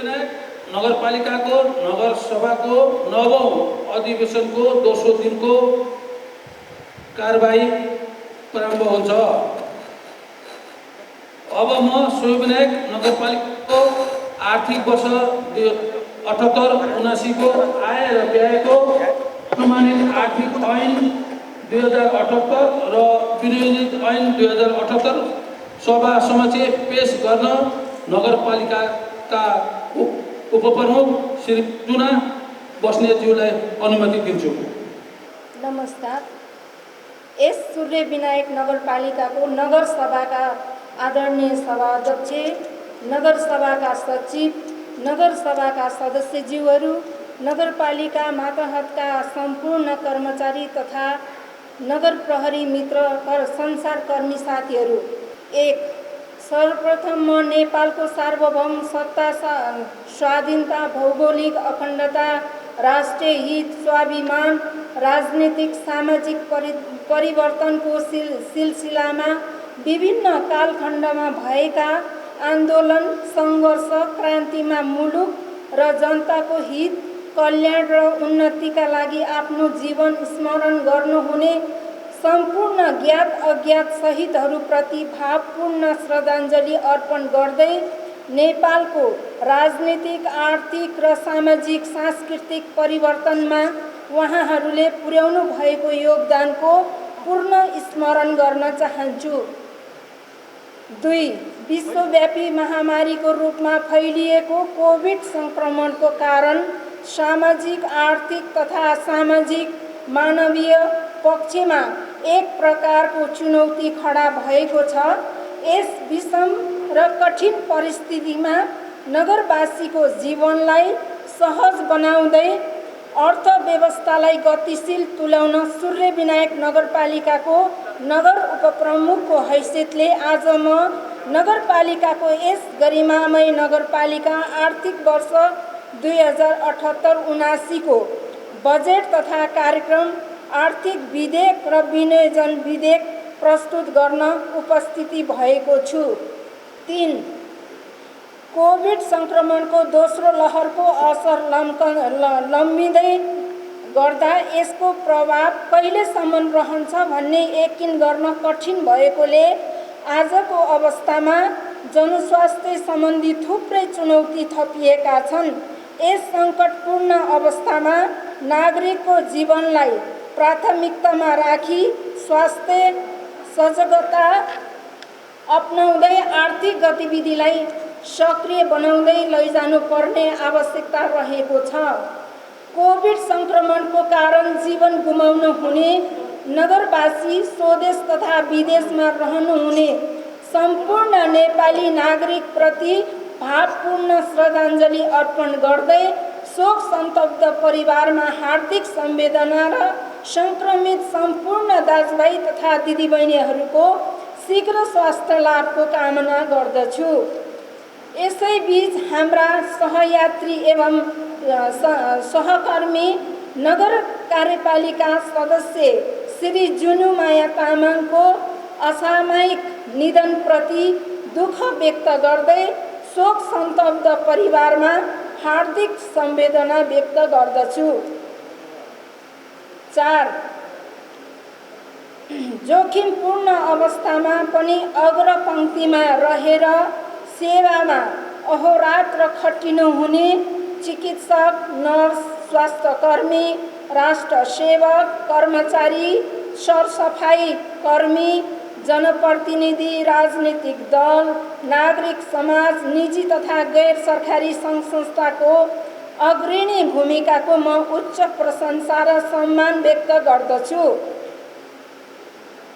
सूर्यविनायक नगरपालिकाको नगरसभाको 9औं अधिवेशनको दोस्रो दिनको कारबाही प्रारम्भ हुन्छ। अब म सूर्यविनायक नगरपालिकाको आर्थिक वर्ष 78-79 को आय र व्ययको अनुमानित आर्थिक ऐन 2078 र विनियोजित ऐन 2078 सभा समक्ष पेश गर्न नगरपालिकाका उपप्रमुख श्री जुना बस्नेतज्यूलाई अनुमति दिन्छु। नमस्कार। यस सूर्यविनायक नगरपालिकाको नगरसभाका आदरणीय सभाध्यक्ष, नगरसभाका सचिव, नगरसभाका सदस्यज्यूहरू, नगरपालिका मातहतका सम्पूर्ण कर्मचारी तथा नगर प्रहरी मित्र संसारकर्मी साथीहरू। 1. सर्वप्रथम म नेपालको सार्वभौम सत्ता, स्वाधीनता, भौगोलिक अखण्डता, राष्ट्रिय हित, स्वाभिमान, राजनीतिक सामाजिक परिवर्तनको सिलसिलामा विभिन्न कालखण्डमा भएका आन्दोलन, सङ्घर्ष, क्रान्तिमा मुलुक र जनताको हित, कल्याण र उन्नतिका लागि आफ्नो जीवन स्मरण गर्नुहुने सम्पूर्ण ज्ञात अज्ञात शहीदहरूप्रति भावपूर्ण श्रद्धाञ्जली अर्पण गर्दै नेपालको राजनीतिक, आर्थिक र सामाजिक सांस्कृतिक परिवर्तनमा उहाँहरूले पुर्याउनु भएको योगदानको पूर्ण स्मरण गर्न चाहन्छु। 2. विश्वव्यापी महामारीको रूपमा फैलिएको कोभिड सङ्क्रमणको कारण सामाजिक, आर्थिक तथा सामाजिक मानवीय पक्षमा एक प्रकारको चुनौती खडा भएको छ। यस विषम र कठिन परिस्थितिमा नगरवासीको जीवनलाई सहज बनाउँदै अर्थव्यवस्थालाई गतिशील तुल्याउन सूर्यविनायक नगरपालिकाको नगर उपप्रमुखको हैसियतले आज म नगरपालिकाको यस गरिमामय नगरपालिका आर्थिक वर्ष 2078-79 को बजेट तथा कार्यक्रम, आर्थिक विधेयक र विनियोजन विधेयक प्रस्तुत गर्न उपस्थिति भएको छु। 3. कोभिड सङ्क्रमणको दोस्रो लहरको असर लम्बिँदै गर्दा यसको प्रभाव कहिलेसम्म रहन्छ भन्ने यकिन गर्न कठिन भएकोले आजको अवस्थामा जनस्वास्थ्य सम्बन्धी थुप्रै चुनौती थपिएका छन्। यस सङ्कटपूर्ण अवस्थामा नागरिकको जीवनलाई प्राथमिकतामा राखी स्वास्थ्य सजगता अपनाउँदै आर्थिक गतिविधिलाई सक्रिय बनाउँदै लैजानुपर्ने आवश्यकता रहेको छ। कोभिड सङ्क्रमणको कारण जीवन गुमाउनु हुने नगरवासी, स्वदेश तथा विदेशमा रहनुहुने सम्पूर्ण नेपाली नागरिकप्रति भावपूर्ण श्रद्धाञ्जली अर्पण गर्दै शोक सन्तप्त परिवारमा हार्दिक संवेदना र सङ्क्रमित सम्पूर्ण दाजुभाइ तथा दिदीबहिनीहरूको शीघ्र स्वास्थ्य लाभको कामना गर्दछु। यसैबीच हाम्रा सहयात्री एवं सहकर्मी नगर कार्यपालिका सदस्य श्री जुनुमाया तामाङको असामयिक निधनप्रति दुःख व्यक्त गर्दै शोक सन्तप्त परिवारमा हार्दिक संवेदना व्यक्त गर्दछु। 4. जोखिमपूर्ण अवस्थामा पनि अग्रपङ्क्तिमा रहेर सेवामा अहोरात्र खटिनुहुने चिकित्सक, नर्स, स्वास्थ्यकर्मी, राष्ट्र सेवक, कर्मचारी, सरसफाई कर्मी, जनप्रतिनिधि, राजनीतिक दल, नागरिक समाज, निजी तथा गैर सरकारी सङ्घ संस्थाको अग्रणी भूमिकाको म उच्च प्रशंसा र सम्मान व्यक्त गर्दछु।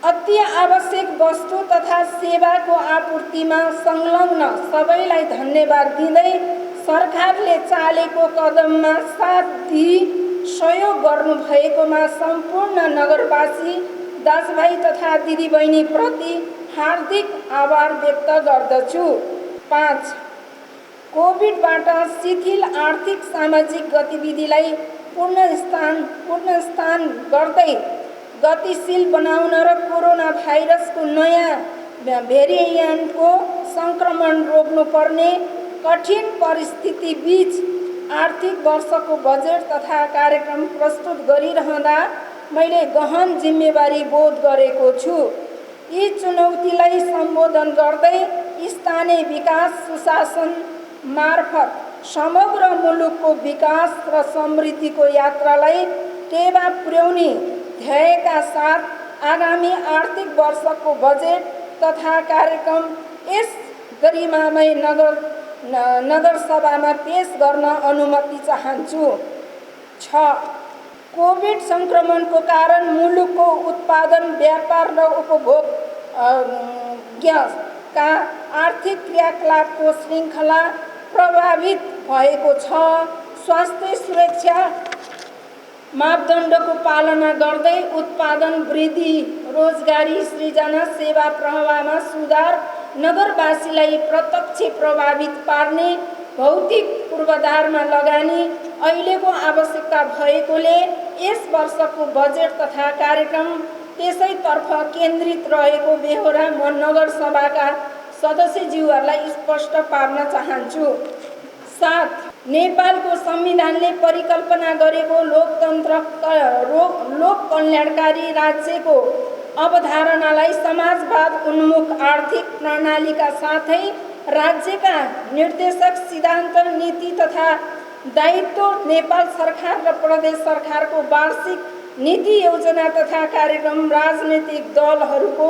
अति आवश्यक वस्तु तथा सेवाको आपूर्तिमा संलग्न सबैलाई धन्यवाद दिँदै सरकारले चालेको कदममा साथ दिई सहयोग गर्नुभएकोमा सम्पूर्ण नगरवासी दाजुभाइ तथा दिदीबहिनीप्रति हार्दिक आभार व्यक्त गर्दछु। 5. कोभिडबाट शिथिल आर्थिक सामाजिक गतिविधिलाई पुनर्स्थान गर्दै गतिशील बनाउन र कोरोना भाइरसको नयाँ भेरिएन्टको सङ्क्रमण रोक्नुपर्ने कठिन परिस्थिति बीच आर्थिक वर्षको बजेट तथा कार्यक्रम प्रस्तुत गरिरहँदा मैले गहन जिम्मेवारी बोध गरेको छु। यी चुनौतीलाई सम्बोधन गर्दै स्थानीय विकास सुशासन मार्फत समग्र मुलुकको विकास र समृद्धिको यात्रालाई टेवा पुर्याउने ध्येयका साथ आगामी आर्थिक वर्षको बजेट तथा कार्यक्रम यस गरिमामय नगरसभामा पेश गर्न अनुमति चाहन्छु। 6. कोभिड सङ्क्रमणको कारण मुलुकको उत्पादन, व्यापार र उपभोगका आर्थिक क्रियाकलापको श्रृङ्खला प्रभावित भएको छ। स्वास्थ्य सुरक्षा मापदण्डको पालना गर्दै उत्पादन वृद्धि, रोजगारी सृजना, सेवा प्रवाहमा सुधार, नगरवासीलाई प्रत्यक्ष प्रभावित पार्ने भौतिक पूर्वाधारमा लगानी अहिलेको आवश्यकता भएकोले यस वर्षको बजेट तथा कार्यक्रम त्यसैतर्फ केन्द्रित रहेको बेहोरा म नगरसभाका सदस्यज्यूहरूलाई स्पष्ट पार्न चाहन्छु। 7. नेपालको संविधानले परिकल्पना गरेको लोक कल्याणकारी राज्यको अवधारणालाई समाजवाद उन्मुख आर्थिक प्रणालीका साथै राज्यका निर्देशक सिद्धान्त, नीति तथा दायित्व, नेपाल सरकार र प्रदेश सरकारको वार्षिक नीति योजना तथा कार्यक्रम, राजनैतिक दलहरूको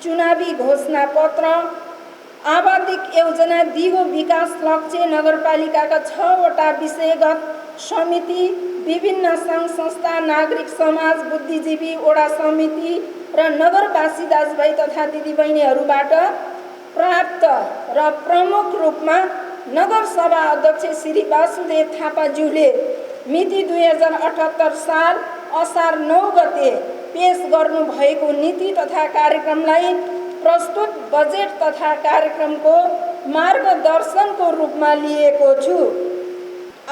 चुनावी घोषणापत्र, आवादिक योजना, दिगो विकास लक्ष्य, नगरपालिकाका 6वटा विषयगत समिति, विभिन्न सङ्घ संस्था, नागरिक समाज, बुद्धिजीवी, वडा समिति र नगरवासी दाजुभाइ तथा दिदीबहिनीहरूबाट प्राप्त र प्रमुख रूपमा नगरसभा अध्यक्ष श्री वासुदेव थापाज्यूले मिति 2078 साल असार 9 गते पेश गर्नुभएको नीति तथा कार्यक्रमलाई प्रस्तुत बजेट तथा कार्यक्रमको मार्गदर्शनको रूपमा लिएको छु।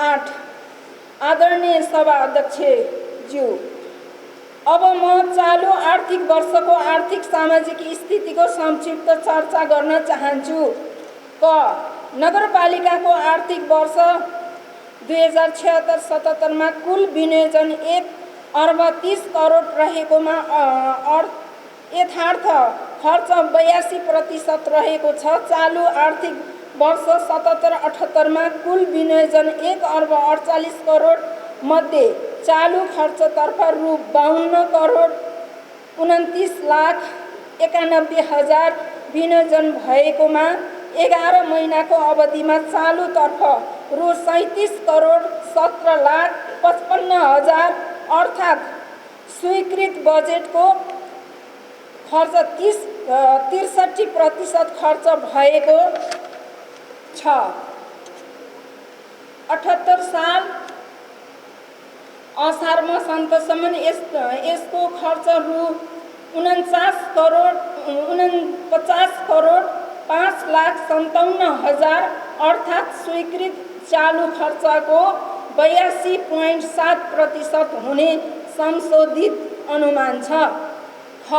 8. आदरणीय सभा अध्यक्षज्यू, अब म चालु आर्थिक वर्षको आर्थिक सामाजिक स्थितिको संक्षिप्त चर्चा गर्न चाहन्छु। क. नगरपालिकाको आर्थिक वर्ष 2076-77 मा कुल विनियोजन 1,30 करोड रहेकोमा यथार्थ खर्च 82% रहेको छ। चालु आर्थिक वर्ष 77-78 मा कुल विनियोजन 1,48 करोड मध्ये चालु खर्चतर्फ रु 52 करोड 29,91,000 विनियोजन भएकोमा 11 महिनाको अवधिमा चालुतर्फ रु 37 करोड 17,55,000 अर्थात् स्वीकृत बजेटको खर्च 63% खर्च भएको छ। 78 साल असार मसान्तसम्म यसको खर्च रु 49 करोड 5,57,000 अर्थात् स्वीकृत चालु खर्चको 82.7% हुने संशोधित अनुमान छ। ख.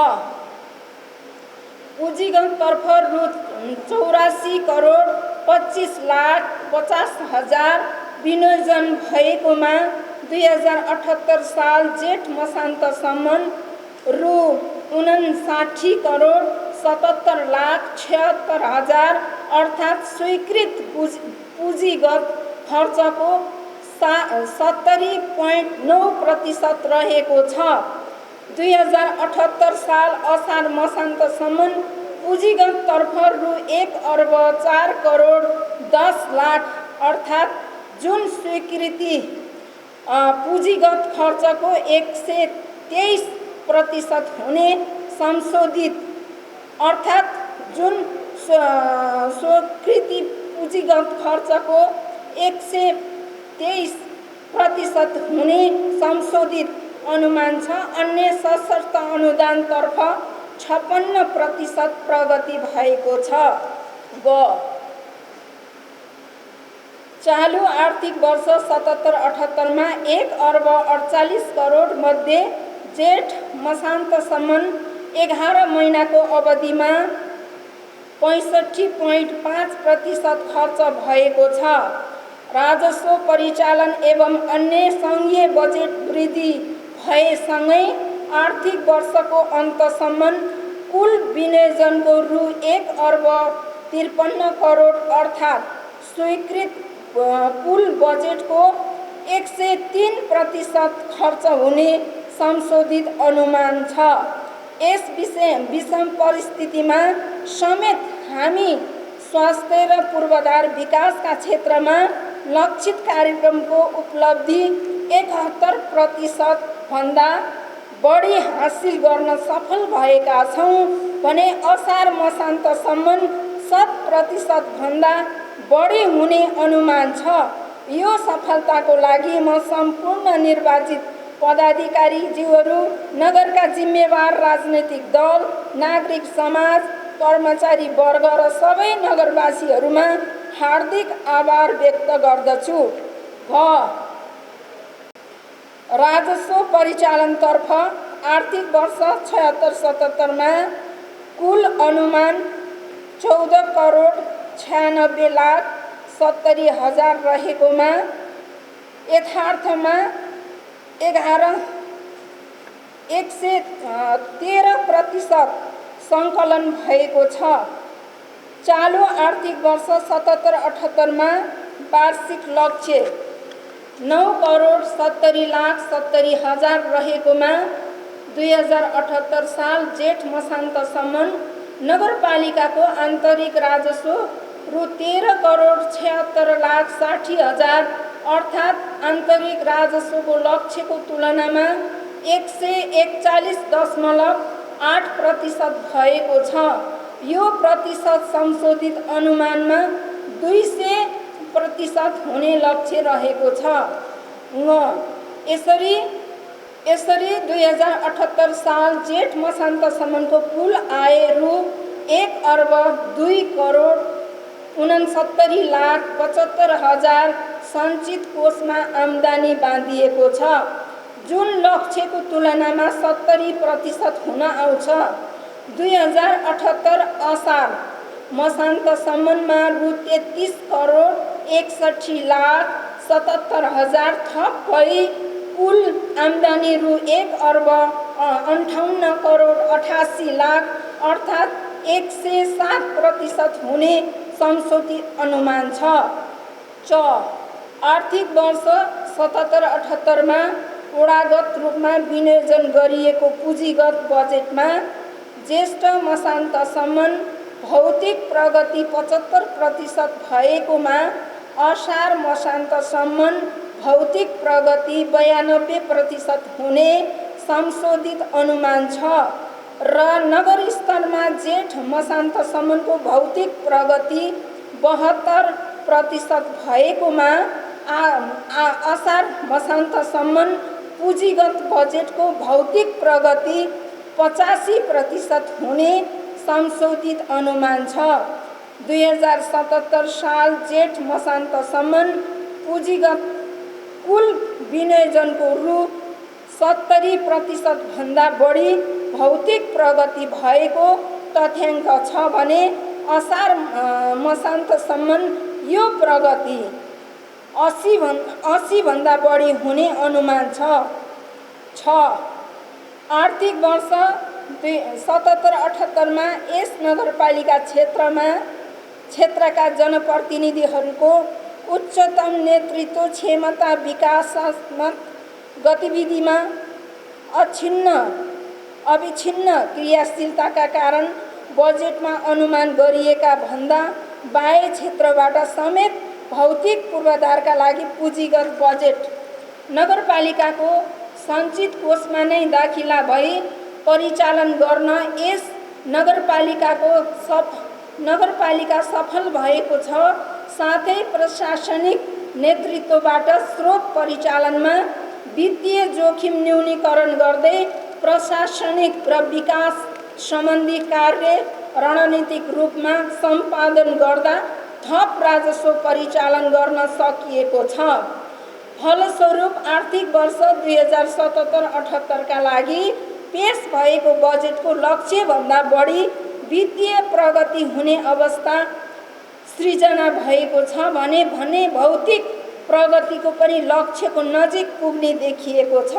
पुँजीगततर्फ रु 84 करोड 25,50,000 विनियोजन भएकोमा 2078 साल जेठ मसान्तसम्म रु 59 करोड 77,76,000 अर्थात् स्वीकृत पुँजीगत खर्चको 70.9% रहेको छ। 2078 साल असार मसान्तसम्म पुँजीगततर्फ रु 1,04 करोड 10 लाख अर्थात् जुन स्वीकृति पुँजीगत खर्चको 123% हुने संशोधित अर्थात् जुन स्वीकृति पुँजीगत खर्चको 123% हुने संशोधित अनुमान छ। अन्य सशर्त अनुदानतर्फ 56% प्रगति भएको छ। ग. चालु आर्थिक वर्ष 77-78 मा 1,48 करोड मध्ये जेठ मसान्तसम्म 11 महिनाको अवधिमा 65.5% खर्च भएको छ। राजस्व परिचालन एवं अन्य सङ्घीय बजेट वृद्धि भएसँगै आर्थिक वर्षको अन्तसम्म कुल विनियोजनको रु 1,53 करोड अर्थात् स्वीकृत कुल बजेटको 103% खर्च हुने संशोधित अनुमान छ। यस विषम परिस्थितिमा समेत हामी स्वास्थ्य र पूर्वाधार विकासका क्षेत्रमा लक्षित कार्यक्रमको उपलब्धि 71% भन्दा बढी हासिल गर्न सफल भएका छौँ भने असार मसान्तसम्म 100% भन्दा बढी हुने अनुमान छ। यो सफलताको लागि म सम्पूर्ण निर्वाचित पदाधिकारीज्यूहरू, नगरका जिम्मेवार राजनैतिक दल, नागरिक समाज, कर्मचारी वर्ग र सबै नगरवासीहरूमा हार्दिक आभार व्यक्त गर्दछु। राजस्व परिचालनतर्फ आर्थिक वर्ष 76-77 कुल अनुमान 14,96,70,000 रहेकोमा यथार्थमा 113% सङ्कलन भएको छ। चालु आर्थिक वर्ष 77-78 वार्षिक लक्ष्य 9,70,70,000 रहेकोमा 2078 साल जेठ मसान्तसम्म नगरपालिकाको आन्तरिक राजस्व रु 13,76,60,000 अर्थात् आन्तरिक राजस्वको लक्ष्यको तुलनामा 141.8% भएको छ। यो प्रतिशत संशोधित अनुमानमा 200% हुने लक्ष्य रहेको छ। यसरी 2078 साल जेठ मसान्तसम्मको कुल आय रु 1,02,69,75,000 सञ्चित कोषमा आम्दानी बाँधिएको छ, जुन लक्ष्यको तुलनामा 70% हुन आउँछ। 2078 असार मसान्तसम्ममा रु 33,61,77,000 थप भई कुल आम्दानी रु 1,58,88,00,000 अर्थात् 107% हुने संशोधित अनुमान छ। आर्थिक वर्ष 77-78 ओडागत रूपमा विनियोजन गरिएको पुँजीगत बजेटमा ज्येष्ठ मसान्तसम्म भौतिक प्रगति 75% भएकोमा असार मसान्तसम्म भौतिक प्रगति 92% हुने संशोधित अनुमान छ र नगर स्तरमा जेठ मसान्तसम्मको भौतिक प्रगति 72% भएकोमा असार मसान्तसम्म पुँजीगत बजेटको भौतिक प्रगति 85% हुने संशोधित अनुमान छ। 2077 साल जेठ मसान्तसम्म पुँजीगत कुल विनियोजनको रु 70% भन्दा बढी भौतिक प्रगति भएको तथ्याङ्क छ भने असार मसान्तसम्म यो प्रगति 80 भन्दा बढी हुने अनुमान छ। आर्थिक वर्ष 77-78 यस नगरपालिका क्षेत्रका जनप्रतिनिधिहरूको उच्चतम नेतृत्व क्षमता विकासात्मक गतिविधिमा अविच्छिन्न क्रियाशीलताका कारण बजेटमा अनुमान गरिएका भन्दा बाह्य क्षेत्रबाट समेत भौतिक पूर्वाधारका लागि पुँजीगत बजेट नगरपालिकाको सञ्चित कोषमा नै दाखिला भई परिचालन गर्न यस नगरपालिका सफल भएको छ। साथै प्रशासनिक नेतृत्वबाट स्रोत परिचालनमा वित्तीय जोखिम न्यूनीकरण गर्दै प्रशासनिक र विकास सम्बन्धी कार्य रणनीतिक रूपमा सम्पादन गर्दा थप राजस्व परिचालन गर्न सकिएको छ। फलस्वरूप आर्थिक वर्ष 2077-78 का लागि पेश भएको बजेटको लक्ष्यभन्दा बढी वित्तीय प्रगति हुने अवस्था सृजना भएको छ भने भौतिक प्रगतिको पनि लक्ष्यको नजिक पुग्ने देखिएको छ।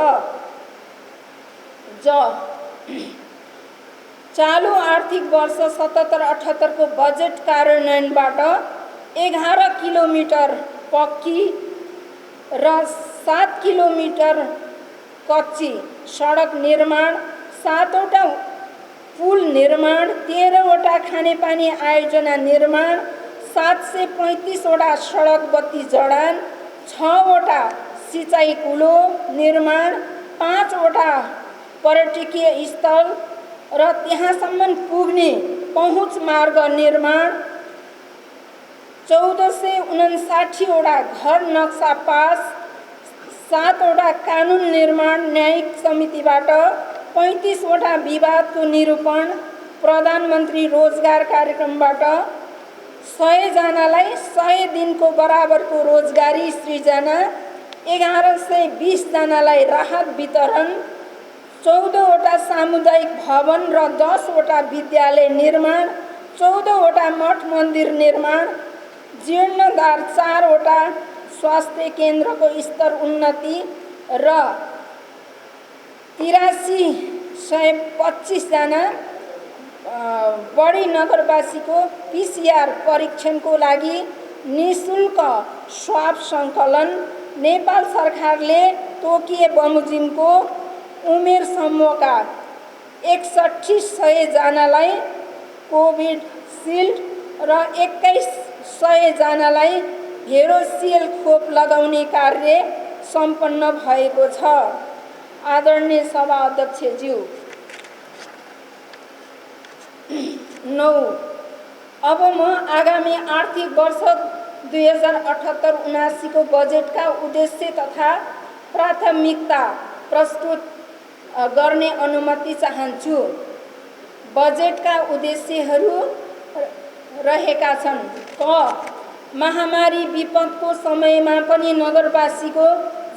चालु आर्थिक वर्ष 77-78 को बजेट कार्यान्वयनबाट 11 किलोमिटर पक्की र 7 किलोमिटर कच्ची सडक निर्माण, 7वटा पुल निर्माण, 13वटा खानेपानी आयोजना निर्माण, 735वटा सडक बत्ती जडान, 6वटा सिँचाइ कुलो निर्माण, 5वटा पर्यटकीय स्थल र त्यहाँसम्म पुग्ने पहुँच मार्ग निर्माण, 1459वटा घर नक्सा पास, 7वटा कानुन निर्माण न्यायिक समितिबाट, 35वटा विवादको निरूपण, प्रधानमन्त्री रोजगार कार्यक्रमबाट 100 जनालाई 100 दिनको बराबरको रोजगारी सृजना, 1120 जनालाई राहत वितरण, 14वटा सामुदायिक भवन र 10वटा विद्यालय निर्माण, 14वटा मठ मन्दिर निर्माण, जीर्णोद्धार, 4वटा स्वास्थ्य केन्द्रको स्तर उन्नति र 8325 जना बढी नगरवासीको PCR परीक्षणको लागि निःशुल्क स्वाब सङ्कलन। नेपाल सरकारले तोकिए बमोजिमको उमेर समूहका 6100 जनालाई कोभिडसिल्ड र 2100 जनालाई भेरोसियल खोप लगाउने कार्य सम्पन्न भएको छ। आदरणीय सभा अध्यक्षज्यू, 9 अब म आगामी आर्थिक वर्ष 2078-79 को बजेटका उद्देश्य तथा प्राथमिकता प्रस्तुत गर्ने अनुमति चाहन्छु। बजेटका उद्देश्यहरू रहेका छन्: महामारी विपदको समयमा पनि नगरवासीको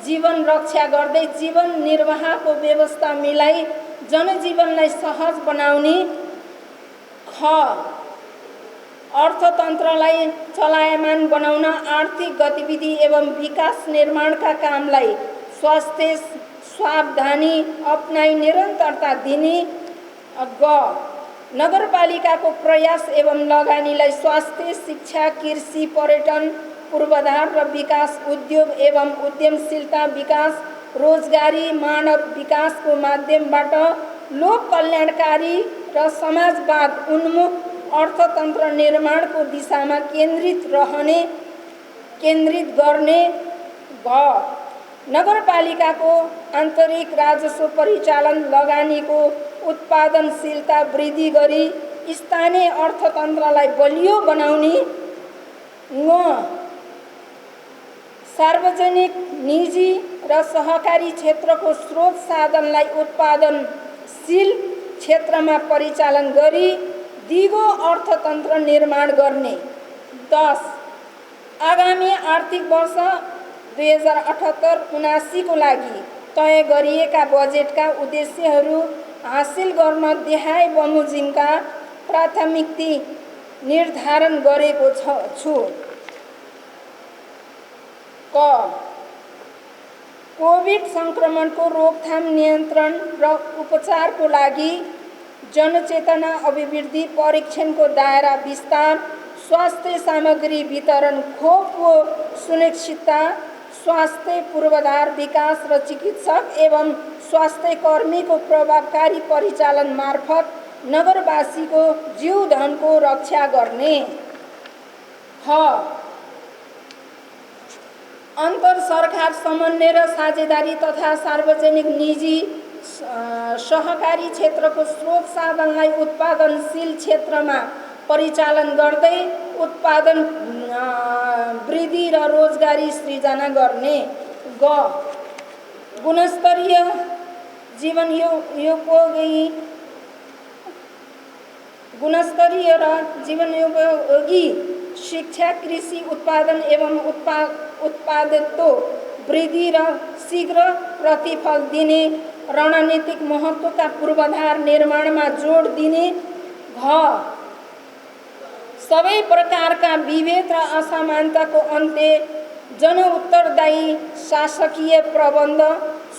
जीवन रक्षा गर्दै जीवन निर्वाहको व्यवस्था मिलाई जनजीवनलाई सहज बनाउने। अर्थतन्त्रलाई चलायमान बनाउन आर्थिक गतिविधि एवं विकास निर्माणका कामलाई स्वास्थ्य सावधानी अपनाई निरन्तरता दिने। नगरपालिकाको प्रयास एवं लगानीलाई स्वास्थ्य, शिक्षा, कृषि, पर्यटन, पूर्वाधार र विकास, उद्योग एवं उद्यमशीलता विकास, रोजगारी, मानव विकासको माध्यमबाट लोक कल्याणकारी र समाजवाद उन्मुख अर्थतन्त्र निर्माणको दिशामा केन्द्रित गर्ने। नगरपालिकाको आन्तरिक राजस्व परिचालन लगानीको उत्पादनशीलता वृद्धि गरी स्थानीय अर्थतन्त्रलाई बलियो बनाउने। सार्वजनिक, निजी र सहकारी क्षेत्रको स्रोत साधनलाई उत्पादनशील क्षेत्रमा परिचालन गरी दिगो अर्थतन्त्र निर्माण गर्ने। 10 आगामी आर्थिक वर्ष 2078-79 को लागि तय गरिएका बजेटका उद्देश्यहरू हासिल गर्न देहाय बमोजिमका प्राथमिकता निर्धारण गरेको छु। कोभिड संक्रमणको रोकथाम, नियन्त्रण र उपचारको लागि जनचेतना अभिवृद्धि, परीक्षणको दायरा विस्तार, स्वास्थ्य सामग्री वितरण, खोपको सुनिश्चितता, स्वास्थ्य पूर्वाधार विकास र चिकित्सक एवं स्वास्थ्य कर्मीको प्रभावकारी परिचालन मार्फत नगरवासीको जीवधनको रक्षा गर्ने। अन्तर सरकार समन्वय र साझेदारी तथा सार्वजनिक, निजी, सहकारी क्षेत्रको स्रोत साधनलाई उत्पादनशील क्षेत्रमा परिचालन गर्दै उत्पादन वृद्धि र रोजगारी सृजना गर्ने। गुणस्तरीय जीवनोपयोगी शिक्षा, कृषि उत्पादन एवं उत्पादकत्व वृद्धि र शीघ्र प्रतिफल दिने रणनीतिक महत्त्वका पूर्वाधार निर्माणमा जोड दिने। सबै प्रकारका विभेद र असमानताको अन्त्य, जनउत्तरदायी शासकीय प्रबन्ध,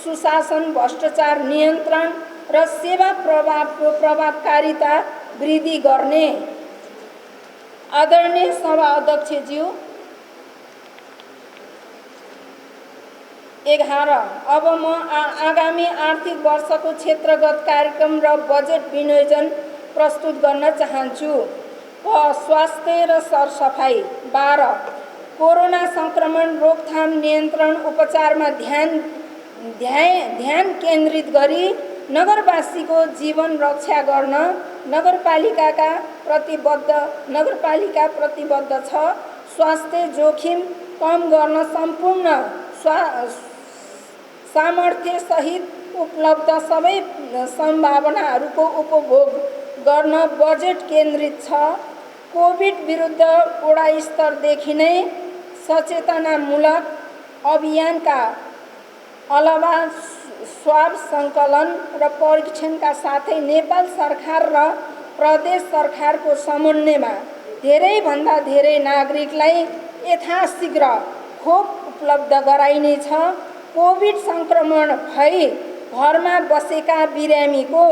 सुशासन, भ्रष्टाचार नियन्त्रण र सेवा प्रभावको प्रभावकारिता वृद्धि गर्ने। आदरणीय सभा अध्यक्षज्यू, 11 अब म आगामी आर्थिक वर्षको क्षेत्रगत कार्यक्रम र बजेट विनियोजन प्रस्तुत गर्न चाहन्छु। स्वास्थ्य र सरसफाइ। 12 कोरोना संक्रमण रोकथाम नियन्त्रण उपचारमा ध्यान केन्द्रित गरी नगरवासीको जीवन रक्षा गर्न नगरपालिका प्रतिबद्ध छ। स्वास्थ्य जोखिम कम गर्न सम्पूर्ण सामर्थ्य सहित उपलब्ध सबै सम्भावनाहरूको उपभोग गर्न बजेट केन्द्रित छ। कोभिड विरुद्ध वडा स्तरदेखि नै सचेतनामूलक अभियानका अलावा स्वाब सङ्कलन र परीक्षणका साथै नेपाल सरकार र प्रदेश सरकारको समन्वयमा धेरैभन्दा धेरै नागरिकलाई यथाशीघ्र खोप उपलब्ध गराइनेछ। कोभिड संक्रमण भई घरमा बसेका बिरामीको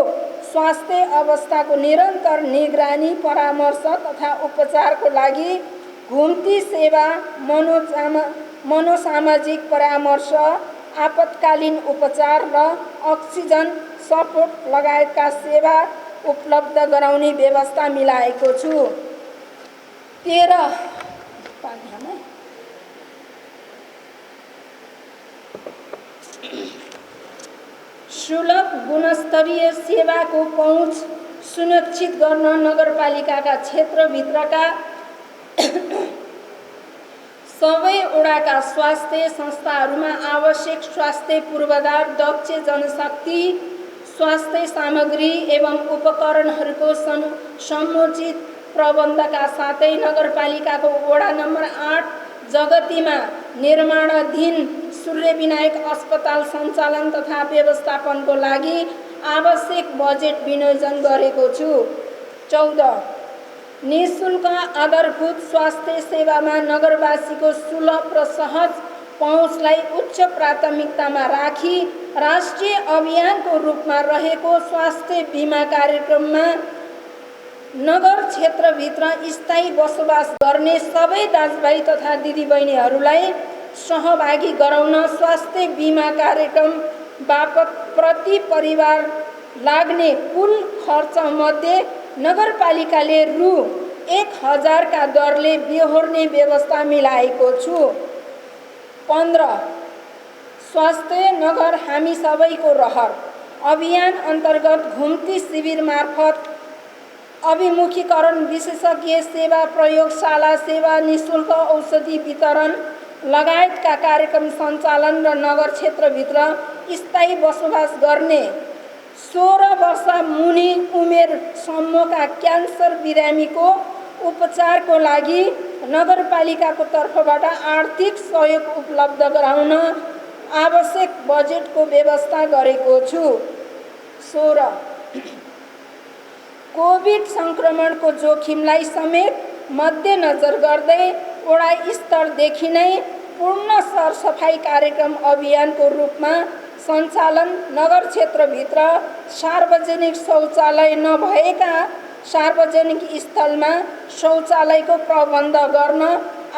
स्वास्थ्य अवस्थाको निरन्तर निगरानी, परामर्श तथा उपचारको लागि घुम्ती सेवा, मनोसामाजिक परामर्श, आपतकालीन उपचार र अक्सिजन सपोर्ट लगायतका सेवा उपलब्ध गराउने व्यवस्था मिलाएको छु। 13 सुलभ गुणस्तरीय सेवाको पहुँच सुनिश्चित गर्न नगरपालिकाका क्षेत्रभित्रका सबै वडाका स्वास्थ्य संस्थाहरूमा आवश्यक स्वास्थ्य पूर्वाधार, दक्ष जनशक्ति, स्वास्थ्य सामग्री एवं उपकरणहरूको समुचित प्रबन्धका साथै नगरपालिकाको वडा नम्बर 8 जगतीमा निर्माणाधीन सूर्यविनायक अस्पताल सञ्चालन तथा व्यवस्थापनको लागि आवश्यक बजेट विनियोजन गरेको छु। 14 निःशुल्क आधारभूत स्वास्थ्य सेवामा नगरवासीको सुलभ र सहज पहुँचलाई उच्च प्राथमिकतामा राखी राष्ट्रिय अभियानको रूपमा रहेको स्वास्थ्य बिमा कार्यक्रममा नगर क्षेत्रभित्र स्थायी बसोबास गर्ने सबै दाजुभाइ तथा दिदीबहिनीहरूलाई सहभागी गराउन स्वास्थ्य बिमा कार्यक्रम बापत प्रति परिवार लाग्ने कुल खर्चमध्ये नगरपालिकाले रु 1000 का दरले बेहोर्ने व्यवस्था मिलाएको छु। 15 स्वास्थ्य नगर हामी सबैको रहर अभियान अन्तर्गत घुम्ती शिविर मार्फत अभिमुखीकरण, विशेषज्ञ सेवा, प्रयोगशाला सेवा, निःशुल्क औषधि वितरण लगायतका कार्यक्रम सञ्चालन र नगर क्षेत्रभित्र स्थायी बसोबास गर्ने 16 वर्ष मुनि उमेर समूहका क्यान्सर बिरामीको उपचारको लागि नगरपालिकाको तर्फबाट आर्थिक सहयोग उपलब्ध गराउन आवश्यक बजेटको व्यवस्था गरेको छु। 16 कोभिड संक्रमणको जोखिमलाई समेत मध्यनजर गर्दै वडा स्तरदेखि नै पूर्ण सरसफाइ कार्यक्रम अभियानको रूपमा सञ्चालन, नगर क्षेत्रभित्र सार्वजनिक शौचालय नभएका सार्वजनिक स्थलमा शौचालयको प्रबन्ध गर्न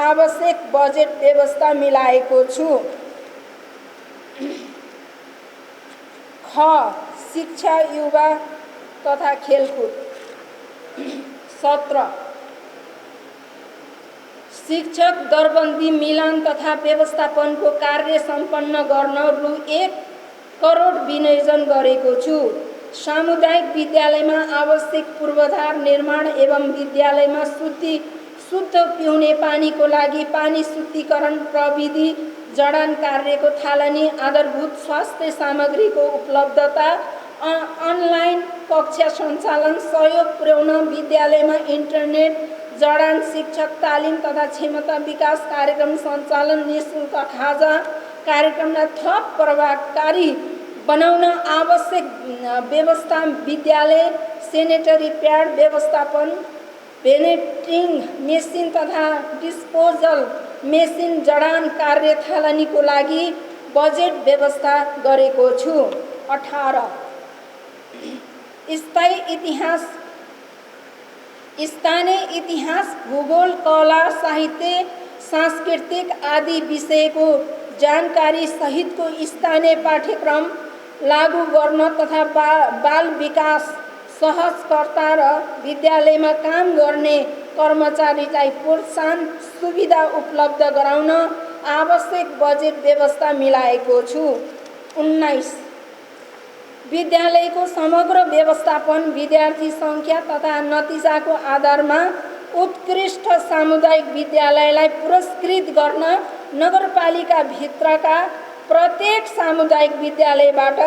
आवश्यक बजेट व्यवस्था मिलाएको छु। ख शिक्षा, युवा तथा खेलकुद। 17 शिक्षक दरबन्दी मिलान तथा व्यवस्थापनको कार्य सम्पन्न गर्न रु 1 करोड विनियोजन गरेको छु। सामुदायिक विद्यालयमा आवश्यक पूर्वाधार निर्माण एवं विद्यालयमा शुद्ध पिउने पानीको लागि पानी शुद्धिकरण प्रविधि जडान कार्यको थालनी, आधारभूत स्वास्थ्य सामग्रीको उपलब्धता, अनलाइन कक्षा सञ्चालन, सहयोग पुर्याउन विद्यालयमा इन्टरनेट जडान, शिक्षक तालिम तथा क्षमता विकास कार्यक्रम सञ्चालन, निःशुल्क खाजा कार्यक्रमलाई थप प्रभावकारी बनाउन आवश्यक व्यवस्था, विद्यालय सेनेटरी प्याड व्यवस्थापन, भेन्डिङ मेसिन तथा डिस्पोजल मेसिन जडान कार्यथालनीको लागि बजेट व्यवस्था गरेको छु। 18 स्थानीय इतिहास, भूगोल, कला, साहित्य, सांस्कृतिक आदि विषयको जानकारी सहितको स्थानीय पाठ्यक्रम लागू गर्न तथा बाल विकास सहजकर्ता र विद्यालयमा काम गर्ने कर्मचारीलाई प्रोत्साहन सुविधा उपलब्ध गराउन आवश्यक बजेट व्यवस्था मिलाएको छु। 19 विद्यालयको समग्र व्यवस्थापन, विद्यार्थी सङ्ख्या तथा नतिजाको आधारमा उत्कृष्ट सामुदायिक विद्यालयलाई पुरस्कृत गर्न नगरपालिकाभित्रका प्रत्येक सामुदायिक विद्यालयबाट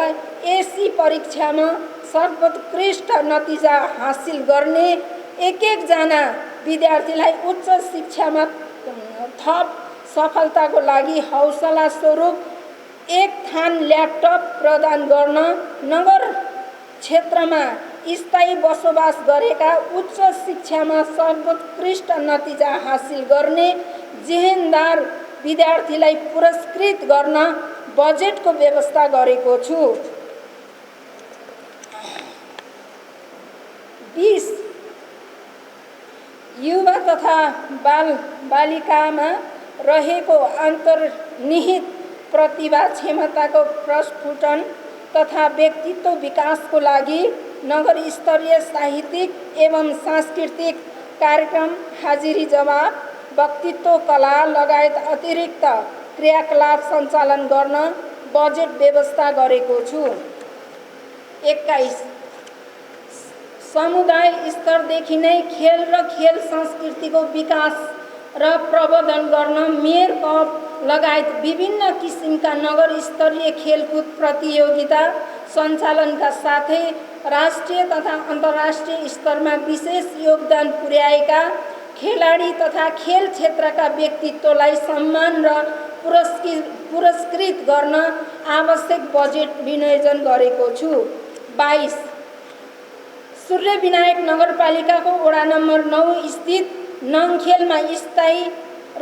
एसी परीक्षामा सर्वोत्कृष्ट नतिजा हासिल गर्ने एक-एकजना विद्यार्थीलाई उच्च शिक्षामा थप सफलताको लागि हौसला स्वरूप एक थान ल्यापटप प्रदान गर्न, नगर क्षेत्रमा स्थायी बसोबास गरेका उच्च शिक्षामा सर्वोत्कृष्ट नतिजा हासिल गर्ने जेहेनदार विद्यार्थीलाई पुरस्कृत गर्न बजेटको व्यवस्था गरेको छु। 20 युवा तथा बालबालिकामा रहेको अन्तर्निहित प्रतिभा क्षमताको प्रस्फुटन तथा व्यक्तित्व विकासको लागि नगर स्तरीय साहित्यिक एवं सांस्कृतिक कार्यक्रम, हाजिरी जवाब, वक्तित्व कला लगायत अतिरिक्त क्रियाकलाप सञ्चालन गर्न बजेट व्यवस्था गरेको छु। 21 समुदाय स्तरदेखि नै खेल र खेल संस्कृतिको विकास र प्रवर्धन गर्न मेयर कप लगायत विभिन्न किसिमका नगर स्तरीय खेलकुद प्रतियोगिता सञ्चालनका साथै राष्ट्रिय तथा अन्तर्राष्ट्रिय स्तरमा विशेष योगदान पुर्याएका खेलाडी तथा खेल क्षेत्रका व्यक्तित्वलाई सम्मान र पुरस्कृत गर्न आवश्यक बजेट विनियोजन गरेको छु। 22 सूर्यविनायक नगरपालिकाको वडा नम्बर 9 स्थित नङखेलमा स्थायी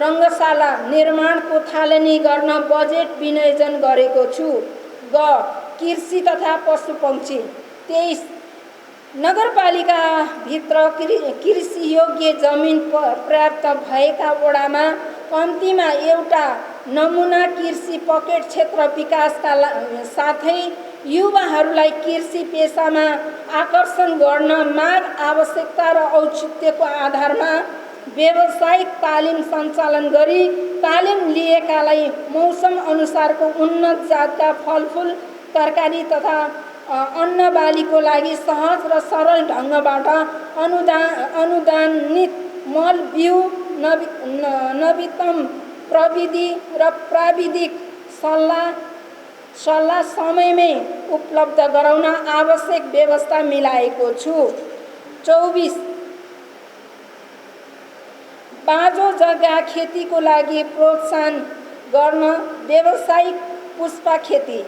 रङ्गशाला निर्माणको थालनी गर्न बजेट विनियोजन गरेको छु। कृषि तथा पशुपक्षी 23 नगरपालिकाभित्र कृषियोग्य जमिन पर्याप्त भएका वडामा कम्तीमा एउटा नमुना कृषि पकेट क्षेत्र विकासका साथै युवाहरूलाई कृषि पेसामा आकर्षण गर्न माग, आवश्यकता र औचित्यको आधारमा व्यावसायिक तालिम सञ्चालन गरी तालिम लिएकालाई मौसम अनुसारको उन्नत जातका फलफुल, तरकारी तथा अन्न बालीको लागि सहज र सरल ढङ्गबाट अनुदानित मल बिउ, नवीनतम प्रविधि र प्राविधिक सल्लाह समयमै उपलब्ध गराउन आवश्यक व्यवस्था मिलाएको छु। 24 बाँझो जग्गा खेतीको लागि प्रोत्साहन गर्न व्यावसायिक पुष्प खेती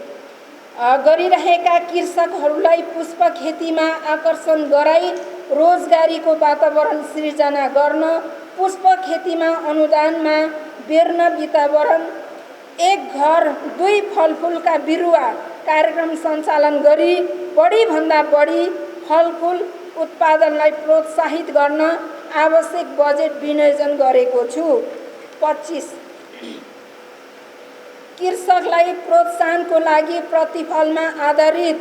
गरिरहेका कृषकहरूलाई पुष्प खेतीमा आकर्षण गराई रोजगारीको वातावरण सिर्जना गर्न, पुष्प खेतीमा अनुदानमा बेर्न वातावरण, एक घर दुई फलफुलका बिरुवा कार्यक्रम सञ्चालन गरी बढीभन्दा बढी फलफुल उत्पादनलाई प्रोत्साहित गर्न आवश्यक बजेट विनियोजन गरेको छु। 25 कृषकलाई प्रोत्साहनको लागि प्रतिफलमा आधारित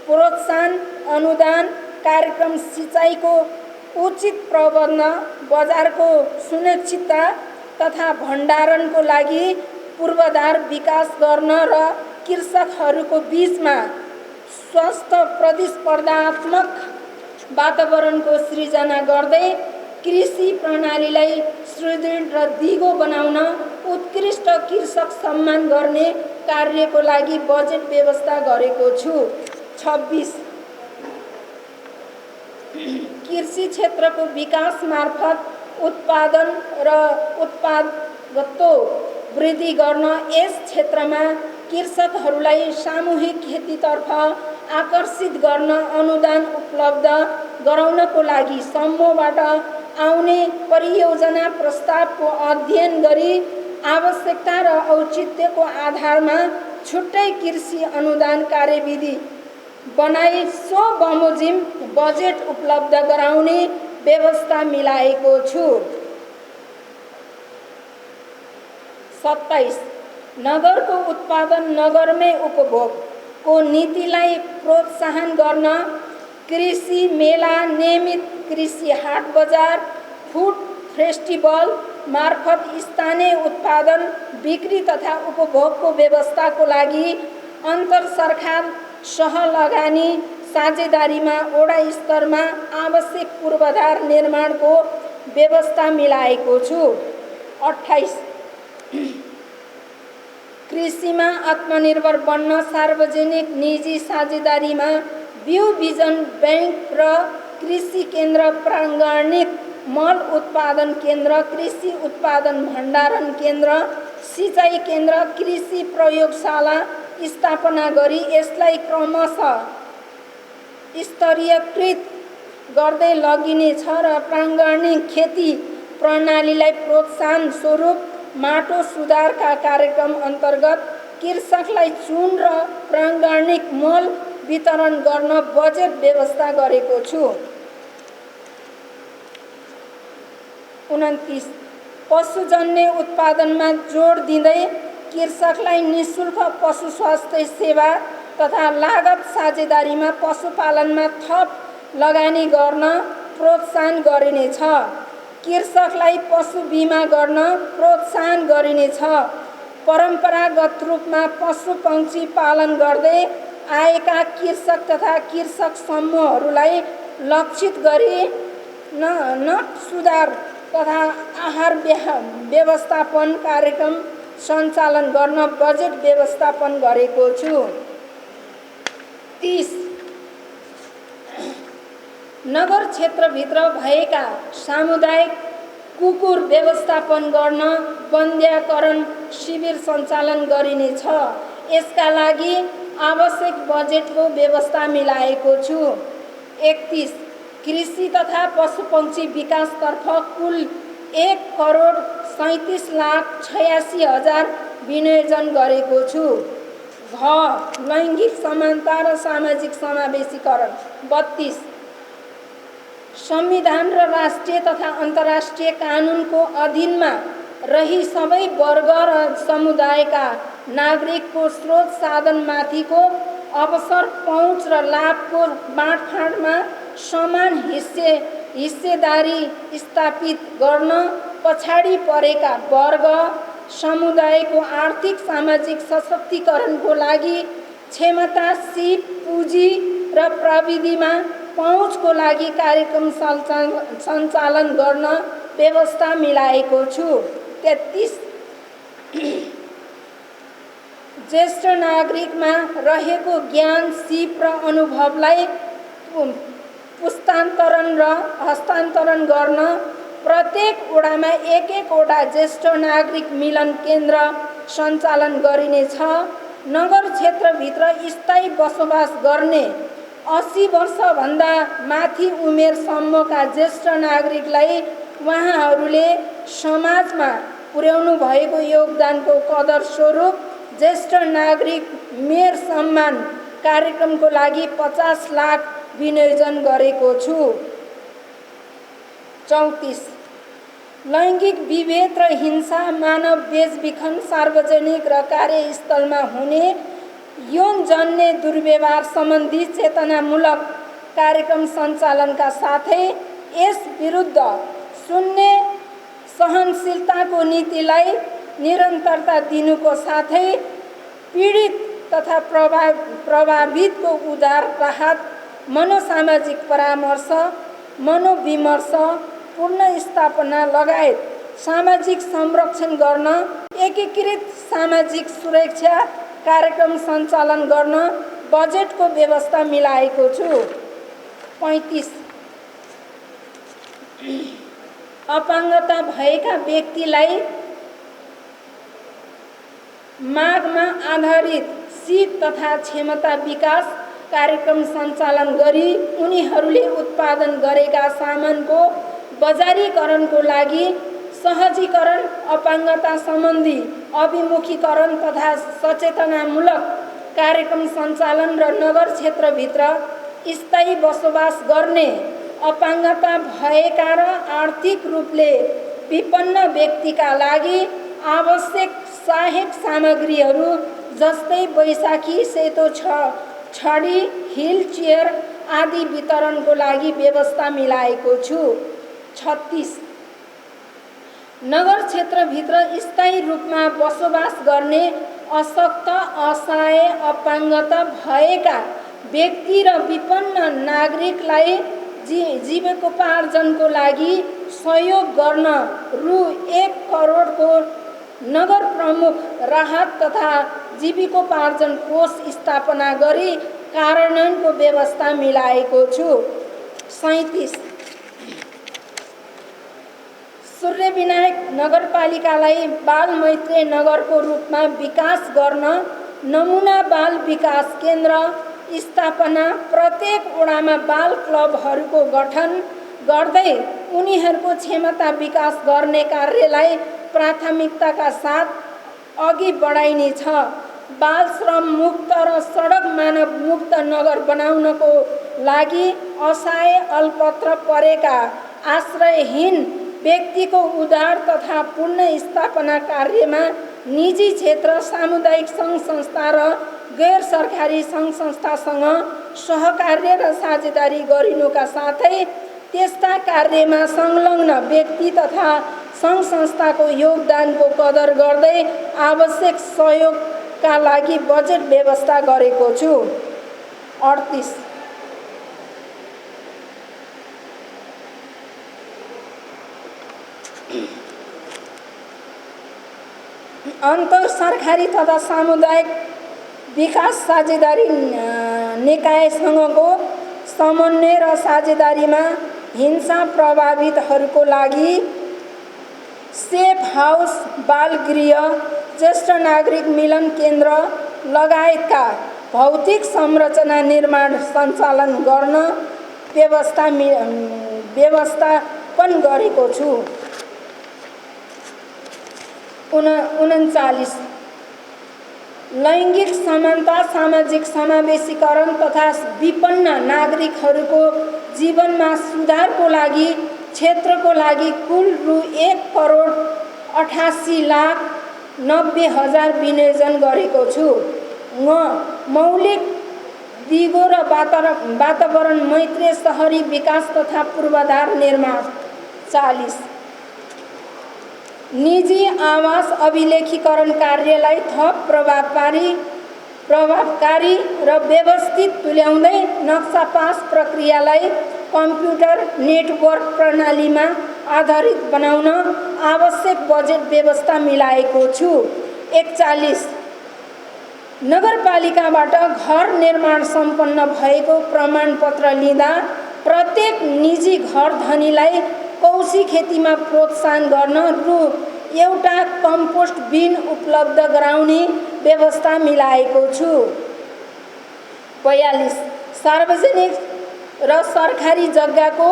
प्रोत्साहन अनुदान कार्यक्रम, सिँचाइको उचित प्रबन्ध, बजारको सुनिश्चितता तथा भण्डारणको लागि पूर्वाधार विकास गर्न र कृषकहरूको बीचमा स्वस्थ प्रतिस्पर्धात्मक वातावरणको सृजना गर्दै कृषि प्रणालीलाई सुदृढ र दिगो बनाउन उत्कृष्ट कृषक सम्मान गर्ने कार्यको लागि बजेट व्यवस्था गरेको छु। 26 कृषि क्षेत्रको विकास मार्फत उत्पादन र उत्पादकत्व वृद्धि गर्न यस क्षेत्रमा कृषकहरूलाई सामूहिक खेतीतर्फ आकर्षित गर्न अनुदान उपलब्ध गराउनको लागि समूहबाट आउने परियोजना प्रस्तावको अध्ययन गरी आवश्यकता र औचित्यको आधारमा छुट्टै कृषि अनुदान कार्यविधि बनाई सो बमोजिम बजेट उपलब्ध गराउने व्यवस्था मिलाएको छु। 27 नगरको उत्पादन नगरमै उपभोगको नीतिलाई प्रोत्साहन गर्न कृषि मेला, नियमित कृषि हाट बजार, फुड फेस्टिभल मार्फत स्थानीय उत्पादन बिक्री तथा उपभोगको व्यवस्थाको लागि अन्तर सरकार सहलगानी साझेदारीमा वडा स्तरमा आवश्यक पूर्वाधार निर्माणको व्यवस्था मिलाएको छु। 28 कृषिमा आत्मनिर्भर बन्न सार्वजनिक निजी साझेदारीमा बिउ बिजन बैंक र कृषि केन्द्र, प्राङ्गणिक मल उत्पादन केन्द्र, कृषि उत्पादन भण्डारण केन्द्र, सिँचाइ केन्द्र, कृषि प्रयोगशाला स्थापना गरी यसलाई क्रमशः स्तरीयकृत गर्दै लगिनेछ र प्राङ्गणिक खेती प्रणालीलाई प्रोत्साहन स्वरूप माटो सुधारका कार्यक्रम अन्तर्गत कृषकलाई चुन र प्राङ्गणिक मल वितरण गर्न बजेट व्यवस्था गरेको छु। 29 पशुजन्य उत्पादनमा जोड दिँदै कृषकलाई निःशुल्क पशु स्वास्थ्य सेवा तथा लागत साझेदारीमा पशुपालनमा थप लगानी गर्न प्रोत्साहन गरिनेछ। कृषकलाई पशु बिमा गर्न प्रोत्साहन गरिनेछ। परम्परागत रूपमा पशु पंक्षी पालन गर्दै आएका कृषक तथा कृषक समूहहरूलाई लक्षित गरी नट सुधार तथा आहार व्यवस्थापन कार्यक्रम सञ्चालन गर्न बजेट व्यवस्थापन गरेको छु। 30 नगर क्षेत्रभित्र भएका सामुदायिक कुकुर व्यवस्थापन गर्न वन्ध्याकरण शिविर सञ्चालन गरिनेछ। यसका लागि आवश्यक बजेटको व्यवस्था मिलाएको छु। 31 कृषि तथा पशुपक्षी विकासतर्फ कुल 1,37,86,000 विनियोजन गरेको छु। लैङ्गिक समानता र सामाजिक समावेशीकरण। 32 संविधान र राष्ट्रिय तथा अन्तर्राष्ट्रिय कानुनको अधीनमा रही सबै वर्ग र समुदायका नागरिकको स्रोत साधनमाथिको अवसर, पहुँच र लाभको बाँडफाँडमा समान हिस्सेदारी स्थापित गर्न पछाडि परेका वर्ग समुदायको आर्थिक सामाजिक सशक्तिकरणको लागि क्षमता, सिप, पुँजी र प्रविधिमा पहुँचको लागि कार्यक्रम सञ्चालन गर्न व्यवस्था मिलाएको छु। 33 ज्येष्ठ नागरिकमा रहेको ज्ञान, सिप र अनुभवलाई पुस्तान्तरण र हस्तान्तरण गर्न प्रत्येक वडामा एक-एकवटा ज्येष्ठ नागरिक मिलन केन्द्र सञ्चालन गरिनेछ। नगर क्षेत्रभित्र स्थायी बसोबास गर्ने 80 वर्षभन्दा माथि उमेर समूहका ज्येष्ठ नागरिकलाई उहाँहरूले समाजमा पुर्याउनु भएको योगदानको कदर स्वरूप ज्येष्ठ नागरिक मेयर सम्मान कार्यक्रमको लागि 50 लाख विनियोजन गरेको छु। 34 लैङ्गिक विभेद र हिंसा, मानव बेचबिखन, सार्वजनिक र कार्यस्थलमा हुने यौनजन्य दुर्व्यवहार सम्बन्धी चेतनामूलक कार्यक्रम सञ्चालनका साथै यस विरुद्ध शून्य सहनशीलताको नीतिलाई निरन्तरता दिनुको साथै पीडित तथा प्रभावितको उदार राहत, मनोसामाजिक परामर्श, मनोविमर्श, पुनर्स्थापना लगायत सामाजिक संरक्षण गर्न एकीकृत सामाजिक सुरक्षा कार्यक्रम सञ्चालन गर्न बजेटको व्यवस्था मिलाएको छु। 35 अपाङ्गता भएका व्यक्तिलाई मागमा आधारित सिप तथा क्षमता विकास कार्यक्रम सञ्चालन गरी उनीहरूले उत्पादन गरेका सामानको बजारीकरणको लागि सहजीकरण, अपाङ्गता सम्बन्धी अभिमुखीकरण तथा सचेतनामूलक कार्यक्रम सञ्चालन र नगर क्षेत्रभित्र स्थायी बसोबास गर्ने अपाङ्गता भएका र आर्थिक रूपले विपन्न व्यक्तिका लागि आवश्यक सहायक सामग्रीहरू जस्तै बैशाखी, सेतो छडी, हिल चेयर आदि वितरणको लागि व्यवस्था मिलाएको छु। 36 नगर क्षेत्रभित्र स्थायी रूपमा बसोबास गर्ने अशक्त, असहाय, अपाङ्गता भएका व्यक्ति र विपन्न नागरिकलाई जीविकोपार्जनको लागि सहयोग गर्न रु 1 करोडको नगर प्रमुख राहत तथा जीविकोपार्जन कोष स्थापना गरी कार्यान्वयनको व्यवस्था मिलाएको छु। 37 सूर्यविनायक नगरपालिकालाई बाल मैत्री नगरको रूपमा विकास गर्न नमुना बाल विकास केन्द्र स्थापना, प्रत्येक वडामा बाल क्लबहरूको गठन गर्दै उनीहरूको क्षमता विकास गर्ने कार्यलाई प्राथमिकताका साथ अघि बढाइनेछ। बाल श्रम मुक्त र सडक मानव मुक्त नगर बनाउनको लागि असहाय, अल्पत्र परेका, आश्रयहीन व्यक्तिको उद्धार तथा पुनर्स्थापना कार्यमा निजी क्षेत्र, सामुदायिक सङ्घ संस्था र गैर सरकारी सङ्घ संस्थासँग सहकार्य र साझेदारी गरिनुका साथै त्यस्ता कार्यमा संलग्न व्यक्ति तथा सङ्घ संस्थाको योगदानको कदर गर्दै आवश्यक सहयोगका लागि बजेट व्यवस्था गरेको छु। 38 अन्तर सरकारी तथा सामुदायिक विकास साझेदारी निकायसँगको समन्वय र साझेदारीमा हिंसा प्रभावितहरूको लागि सेफ हाउस, बालगृह, ज्येष्ठ नागरिक मिलन केन्द्र लगायतका भौतिक संरचना निर्माण सञ्चालन गर्न व्यवस्थापन गरेको छु। 39 लैङ्गिक समानता, सामाजिक समावेशीकरण तथा विपन्न नागरिकहरूको जीवनमा सुधारको लागि क्षेत्रको लागि कुल रु 1,88,90,000 विनियोजन गरेको छु। मौलिक दिगो र वातावरण मैत्री सहरी विकास तथा पूर्वाधार निर्माण। 40 निजी आवास अभिलेखीकरण कार्यलाई थप प्रभावकारी र व्यवस्थित तुल्याउँदै नक्सा पास प्रक्रियालाई कम्प्युटर नेटवर्क प्रणालीमा आधारित बनाउन आवश्यक बजेट व्यवस्था मिलाएको छु। 41 नगरपालिकाबाट घर निर्माण सम्पन्न भएको प्रमाणपत्र लिँदा प्रत्येक निजी घर धनीलाई कौशी खेतीमा प्रोत्साहन गर्न रु 1 कम्पोस्ट बिन उपलब्ध गराउने व्यवस्था मिलाएको छु। 42 सार्वजनिक र सरकारी जग्गाको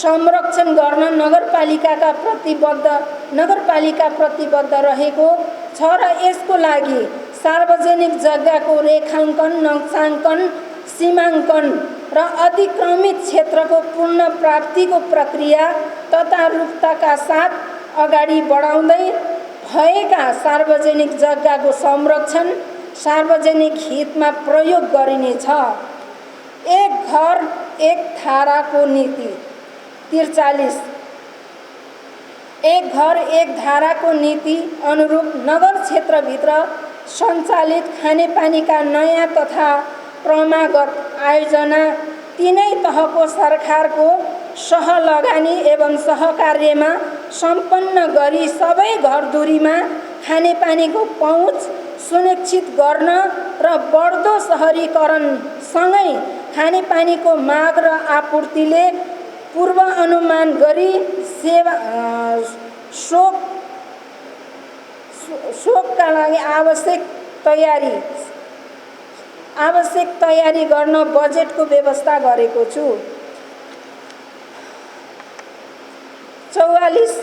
संरक्षण गर्न नगरपालिका प्रतिबद्ध रहेको छ र यसको लागि सार्वजनिक जग्गाको रेखाङ्कन, नक्साङ्कन, सीमाङ्कन र अतिक्रमित क्षेत्रको पूर्ण प्राप्तिको प्रक्रिया तदारुकताका साथ अगाडि बढाउँदै भएका सार्वजनिक जग्गाको संरक्षण सार्वजनिक हितमा प्रयोग गरिनेछ। एक घर एक धाराको नीति। 43 एक घर एक धाराको नीति अनुरूप नगर क्षेत्रभित्र सञ्चालित खानेपानीका नयाँ तथा क्रमागत आयोजना तीनै तहको सरकारको सहलगानी एवं सहकार्यमा सम्पन्न गरी सबै घरधुरीमा खानेपानीको पहुँच सुनिश्चित गर्न र बढ्दो सहरीकरणसँगै खानेपानीको माग र आपूर्तिले पूर्वानुमान गरी शोकका लागि आवश्यक तयारी गर्न बजेटको व्यवस्था गरेको छु। 44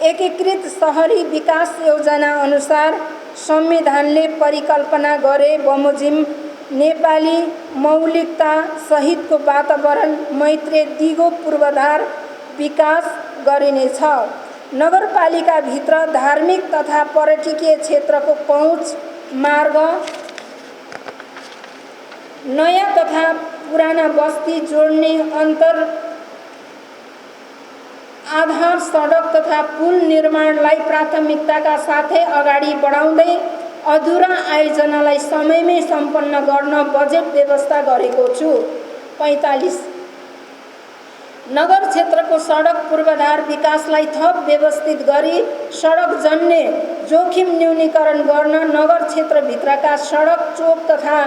एकीकृत शहरी विकास योजना अनुसार संविधानले परिकल्पना गरे बमोजिम नेपाली मौलिकता सहितको वातावरण मैत्रीय दिगो पूर्वाधार विकास गरिनेछ। नगरपालिकाभित्र धार्मिक तथा पर्यटकीय क्षेत्रको पहुँच मार्ग, नयाँ तथा पुराना बस्ती जोड्ने आधार सडक तथा पुल निर्माणलाई प्राथमिकताका साथै अगाडि बढाउँदै अधुरा आयोजनालाई समयमै सम्पन्न गर्न बजेट व्यवस्था गरेको छु। 45 नगर क्षेत्रको सडक पूर्वाधार विकासलाई थप व्यवस्थित गरी सडक जन्य जोखिम न्यूनीकरण गर्न नगर क्षेत्रभित्रका सडक चोक तथा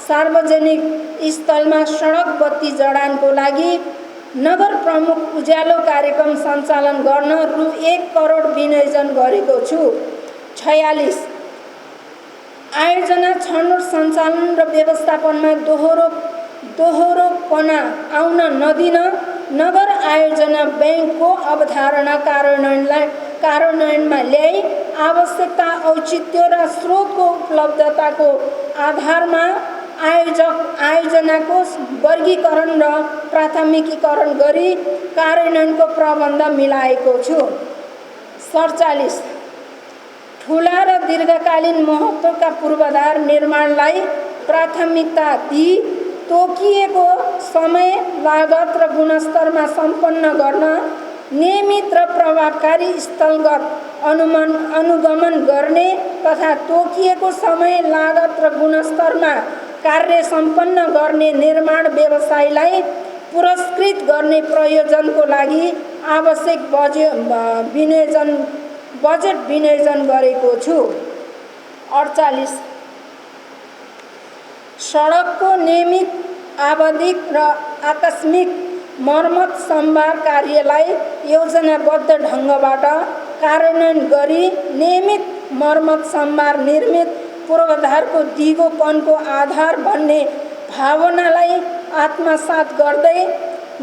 सार्वजनिक स्थलमा सडक बत्ती जडानको लागि नगर प्रमुख उज्यालो कार्यक्रम सञ्चालन गर्न रु 1 करोड विनियोजन गरेको छु। 46 आयोजना छनौट सञ्चालन र व्यवस्थापनमा दोहोरोपना आउन नदिन नगर आयोजना ब्याङ्कको अवधारणा कार्यान्वयनमा ल्याई आवश्यकता औचित्य र स्रोतको उपलब्धताको आधारमा आयोजनाको वर्गीकरण र प्राथमिकीकरण गरी कार्यान्वयनको प्रबन्ध मिलाएको छु। 47 ठुला र दीर्घकालीन महत्त्वका पूर्वाधार निर्माणलाई प्राथमिकता दिई तोकिएको समय, लागत र गुणस्तरमा सम्पन्न गर्न नियमित र प्रभावकारी स्थलगत अनुगमन गर्ने तथा तोकिएको समय, लागत र गुणस्तरमा कार्य सम्पन्न गर्ने निर्माण व्यवसायलाई पुरस्कृत गर्ने प्रयोजनको लागि आवश्यक बजेट विनियोजन गरेको छु। 48 सडकको नियमित आवधिक र आकस्मिक मर्मत सम्भार कार्यलाई योजनाबद्ध ढङ्गबाट कार्यान्वयन गरी नियमित मर्मत सम्भार निर्मित पूर्वाधारको दिगोपनको आधार भन्ने भावनालाई आत्मसात गर्दै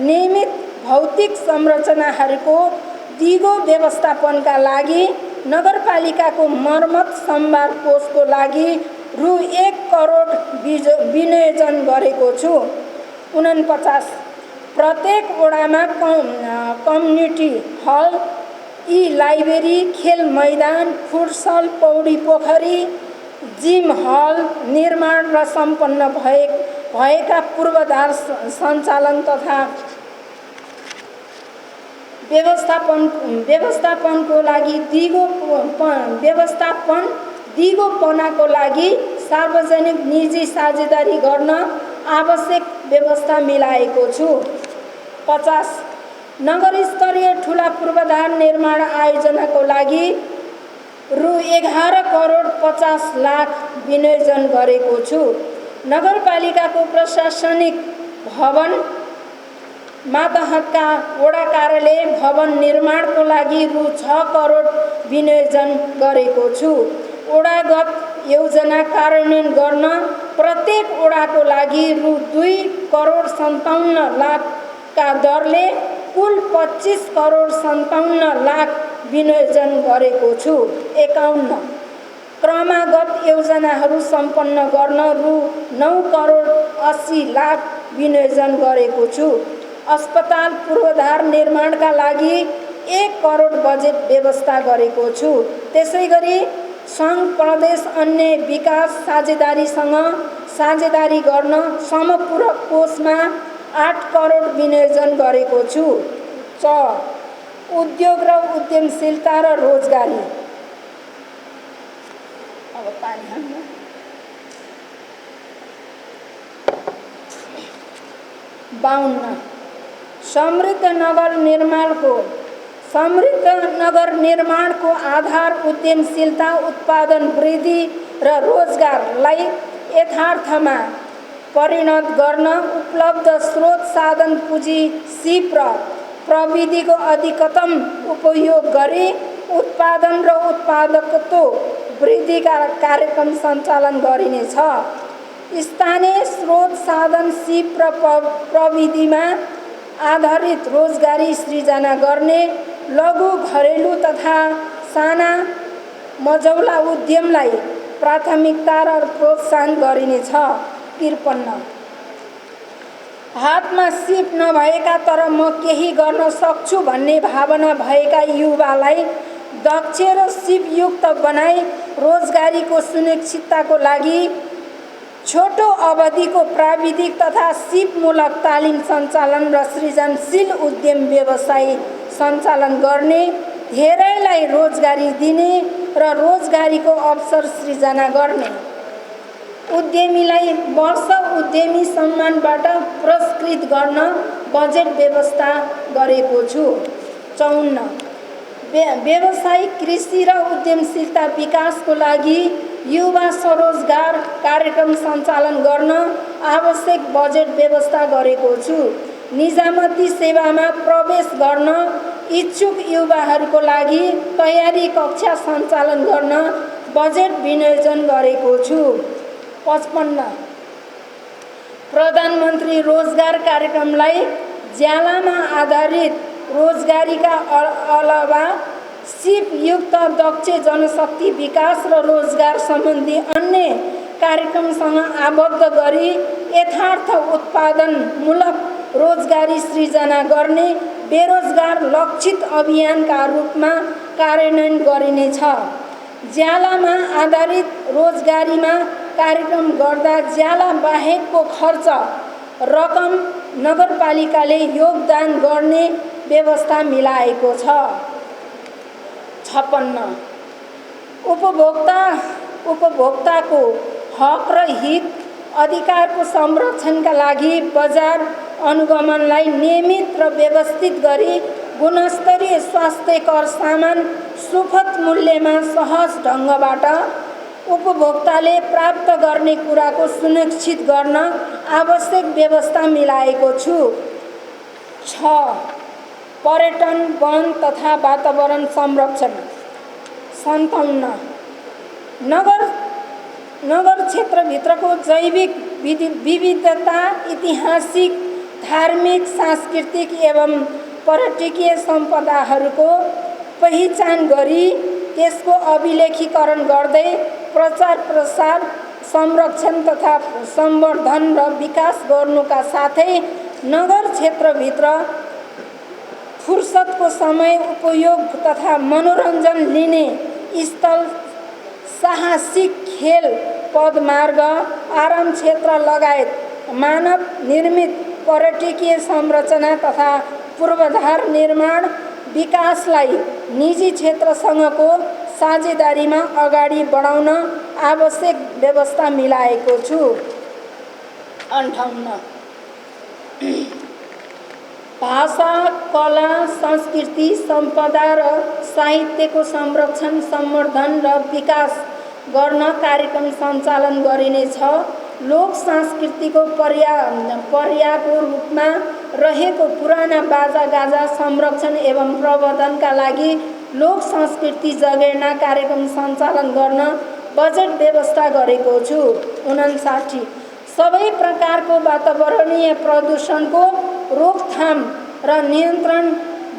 नियमित भौतिक संरचनाहरूको दिगो व्यवस्थापनका लागि नगरपालिकाको मर्मत सम्भार कोषको लागि रु 1 करोड विनियोजन गरेको छु। 49 प्रत्येक वडामा कम्युनिटी हल, लाइब्रेरी, खेल मैदान, फुटसल, पौडी पोखरी, जिम हल निर्माण र सम्पन्न भएका पूर्वाधार सञ्चालन तथा व्यवस्थापनको लागि दिगोपनाको लागि सार्वजनिक निजी साझेदारी गर्न आवश्यक व्यवस्था मिलाएको छु। 50 नगरस्तरीय ठुला पूर्वाधार निर्माण आयोजनाको लागि रु 11 करोड 50 लाख विनियोजन गरेको छु। नगरपालिकाको प्रशासनिक भवन मातहतका वडा कार्यालय भवन निर्माणको लागि रु 6 करोड विनियोजन गरेको छु। वडागत योजना कार्यान्वयन गर्न प्रत्येक वडाको लागि रु 2 करोड 57 लाखका दरले कुल 25 करोड 57 लाख विनियोजन गरेको छु। 51 क्रमागत योजनाहरू सम्पन्न गर्न रु 9 करोड 80 लाख विनियोजन गरेको छु। अस्पताल पूर्वाधार निर्माणका लागि 1 करोड बजेट व्यवस्था गरेको छु। त्यसैगरी सङ्घ प्रदेश अन्य विकास साझेदारीसँग साझेदारी गर्न समपूरक कोषमा 8 करोड विनियोजन गरेको छु। 6 उद्योग र उद्यमशीलता र रोजगारी। अब पानी हाल्नु। 52 समृद्ध नगर निर्माणको आधार उद्यमशीलता, उत्पादन वृद्धि र रोजगारलाई यथार्थमा परिणत गर्न उपलब्ध स्रोत साधन पुँजी सिप र प्रविधिको अधिकतम उपयोग गरी उत्पादन र उत्पादकत्व वृद्धिका कार्यक्रम सञ्चालन गरिनेछ। स्थानीय स्रोत साधन सिप र प्रविधिमा आधारित रोजगारी सृजना गर्ने, लघु घरेलु तथा साना मझौला उद्यमलाई प्राथमिकता र प्रोत्साहन गरिनेछ। 53 हातमा सिप नभएका तर म केही गर्न सक्छु भन्ने भावना भएका युवालाई दक्ष र सिपयुक्त बनाई रोजगारीको सुनिश्चितताको लागि छोटो अवधिको प्राविधिक तथा सिपमूलक तालिम सञ्चालन र सृजनशील उद्यम व्यवसाय सञ्चालन गर्ने, धेरैलाई रोजगारी दिने र रोजगारीको अवसर सृजना गर्ने। उद्यमीलाई वर्ष उद्यमी सम्मानबाट पुरस्कृत गर्न बजेट व्यवस्था गरेको छु। 54 व्यावसायिक कृषि र उद्यमशीलता विकासको लागि युवा स्वरोजगार कार्यक्रम सञ्चालन गर्न आवश्यक बजेट व्यवस्था गरेको छु। निजामती सेवामा प्रवेश गर्न इच्छुक युवाहरूको लागि तयारी कक्षा सञ्चालन गर्न बजेट विनियोजन गरेको छु। 55 प्रधानमन्त्री रोजगार कार्यक्रमलाई ज्यालामा आधारित रोजगारीका अलावा सिपयुक्त दक्ष जनशक्ति विकास र रोजगार सम्बन्धी अन्य कार्यक्रमसँग आबद्ध गरी यथार्थ उत्पादनमूलक रोजगारी सृजना गर्ने बेरोजगार लक्षित अभियानका रूपमा कार्यान्वयन गरिनेछ। ज्यालामा आधारित रोजगारीमा कार्यक्रम गर्दा ज्याला बाहेकको खर्च रकम नगरपालिकाले योगदान गर्ने व्यवस्था मिलाएको छ। 56 उपभोक्ताको हक र हित अधिकारको संरक्षणका लागि बजार अनुगमनलाई नियमित र व्यवस्थित गरी गुणस्तरीय स्वास्थ्यकर सामान सुपथ मूल्यमा सहज ढङ्गबाट उपभोक्ताले प्राप्त गर्ने कुराको सुनिश्चित गर्न आवश्यक व्यवस्था मिलाएको छु। 6 पर्यटन, वन तथा वातावरण संरक्षण। 57 नगर क्षेत्रभित्रको जैविक विविधता, ऐतिहासिक, धार्मिक, सांस्कृतिक एवं पर्यटकीय सम्पदाहरूको पहिचान गरी त्यसको अभिलेखीकरण गर्दै प्रचार प्रसार, संरक्षण तथा संवर्धन र विकास गर्नुका साथै नगर क्षेत्रभित्र फुर्सदको समय उपयोग तथा मनोरञ्जन लिने स्थल, साहसिक खेल पदमार्ग, आराम क्षेत्र लगायत मानव निर्मित पर्यटकीय संरचना तथा पूर्वाधार निर्माण विकासलाई निजी क्षेत्रसँगको साझेदारीमा अगाडि बढाउन आवश्यक व्यवस्था मिलाएको छु। 58 भाषा, कला, संस्कृति, सम्पदा र साहित्यको संरक्षण, संवर्धन र विकास गर्न कार्यक्रम सञ्चालन गरिनेछ। लोक संस्कृतिको पर्यायको रूपमा रहेको पुराना बाजागाजा संरक्षण एवं प्रवर्धनका लागि लोक संस्कृति जगेर्ना कार्यक्रम सञ्चालन गर्न बजेट व्यवस्था गरेको छु। 59 सबै प्रकारको वातावरणीय प्रदूषणको रोकथाम र नियन्त्रण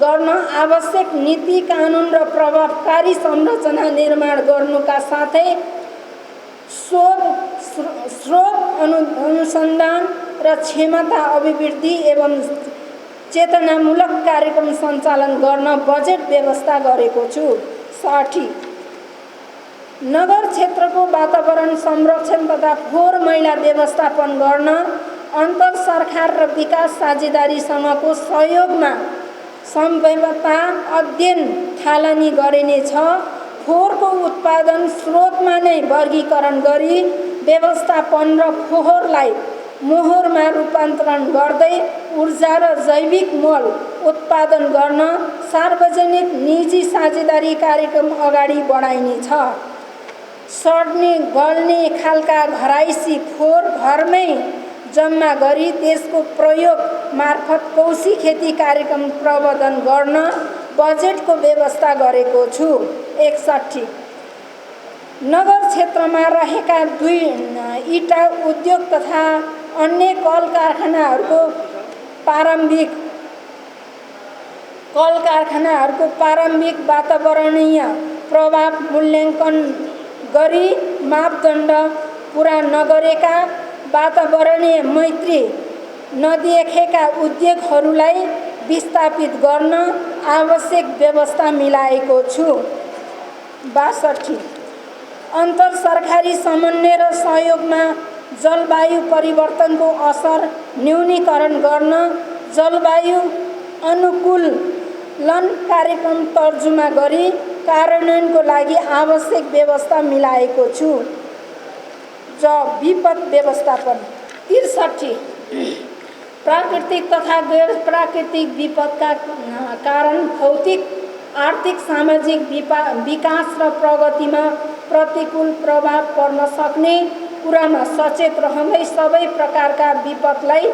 गर्न आवश्यक नीति, कानुन र प्रभावकारी संरचना निर्माण गर्नुका साथै स्रोत अनुसन्धान र क्षमता अभिवृद्धि एवं चेतनामूलक कार्यक्रम सञ्चालन गर्न बजेट व्यवस्था गरेको छु। 60 नगर क्षेत्रको वातावरण संरक्षण तथा फोहोर मैला व्यवस्थापन गर्न अन्तर सरकार र विकास साझेदारीसँगको सहयोगमा सम्भाव्यता अध्ययन थालनी गरिनेछ। फोहोरको उत्पादन स्रोतमा नै वर्गीकरण गरी व्यवस्थापन र फोहोरलाई मोहरमा रूपान्तरण गर्दै ऊर्जा र जैविक मल उत्पादन गर्न सार्वजनिक निजी साझेदारी कार्यक्रम अगाडि बढाइनेछ। सड्ने गल्ने खालका घराइसी फोहोर घरमै जम्मा गरी त्यसको प्रयोग मार्फत कोशी खेती कार्यक्रम प्रवर्धन गर्न बजेटको व्यवस्था गरेको छु। 61 नगर क्षेत्रमा रहेका 2 इटा उद्योग तथा अन्य कल कारखानाहरूको प्रारम्भिक वातावरणीय प्रभाव मूल्याङ्कन गरी मापदण्ड पुरा नगरेका वातावरणीय मैत्री नदेखेका उद्योगहरूलाई विस्थापित गर्न आवश्यक व्यवस्था मिलाएको छु। 62 अन्तर सरकारी समन्वय र सहयोगमा जलवायु परिवर्तनको असर न्यूनीकरण गर्न जलवायु अनुकूलन कार्यक्रम तर्जुमा गरी कार्यान्वयनको लागि आवश्यक व्यवस्था मिलाएको छु। विपद व्यवस्थापन। 63 प्राकृतिक तथा गैर प्राकृतिक विपदका कारण भौतिक आर्थिक सामाजिक विकास र प्रगतिमा प्रतिकूल प्रभाव पर्न सक्ने कुरामा सचेत रहँदै सबै प्रकारका विपदलाई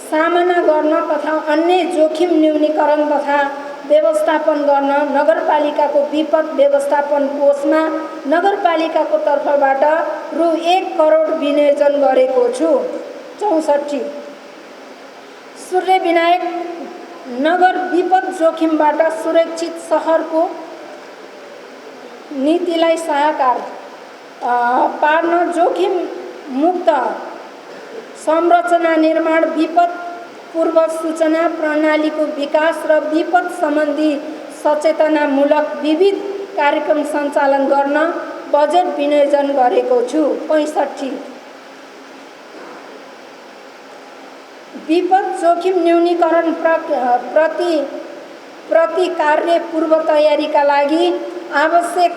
सामना गर्न तथा अन्य जोखिम न्यूनीकरण तथा व्यवस्थापन गर्न नगरपालिकाको विपद व्यवस्थापन कोषमा नगरपालिकाको तर्फबाट रु 1 करोड विनियोजन गरेको छु। 64 सूर्यविनायक नगर विपद जोखिमबाट सुरक्षित सहरको नीतिलाई साकार पार्न जोखिम मुक्त संरचना निर्माण, विपद पूर्व सूचना प्रणालीको विकास र विपद सम्बन्धी सचेतनामूलक विविध कार्यक्रम सञ्चालन गर्न बजेट विनियोजन गरेको छु। 65 विपद जोखिम न्यूनीकरण प्रति कार्य पूर्व तयारीका लागि आवश्यक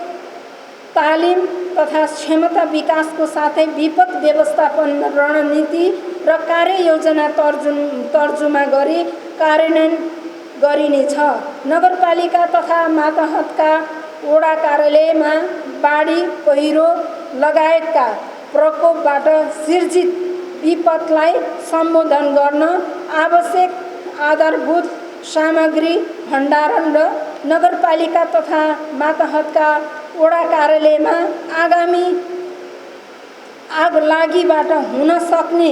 तालिम तथा क्षमता विकासको साथै विपद व्यवस्थापन रणनीति र कार्ययोजना तर्जुमा गरी कार्यान्वयन गरिनेछ। नगरपालिका तथा मातहतका वडा कार्यालयमा बाढी पहिरो लगायतका प्रकोपबाट सिर्जित विपदलाई सम्बोधन गर्न आवश्यक आधारभूत सामग्री भण्डारण र नगरपालिका तथा मातहतका वडा कार्यालयमा आगामी आगलागीबाट हुन सक्ने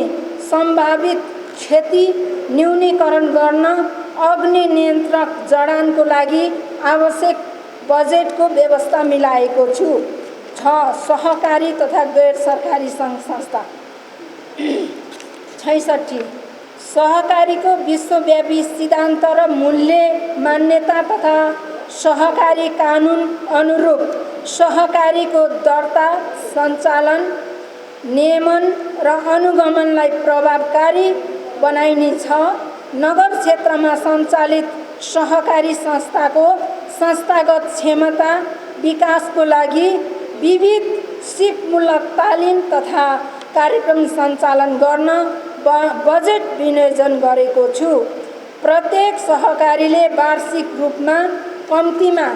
सम्भावित क्षति न्यूनीकरण गर्न अग्नि नियन्त्रक जडानको लागि आवश्यक बजेटको व्यवस्था मिलाएको छु। 6 सहकारी तथा गैर सरकारी सङ्घ संस्था। 66 सहकारीको विश्वव्यापी सिद्धान्त र मूल्य मान्यता तथा सहकारी कानुन अनुरूप सहकारीको दर्ता, सञ्चालन, नियमन र अनुगमनलाई प्रभावकारी बनाइनेछ। नगर क्षेत्रमा सञ्चालित सहकारी संस्थाको संस्थागत क्षमता विकासको लागि विविध सिपमूलक तालिम तथा कार्यक्रम सञ्चालन गर्न बजेट विनियोजन गरेको छु। प्रत्येक सहकारीले वार्षिक रूपमा कम्तीमा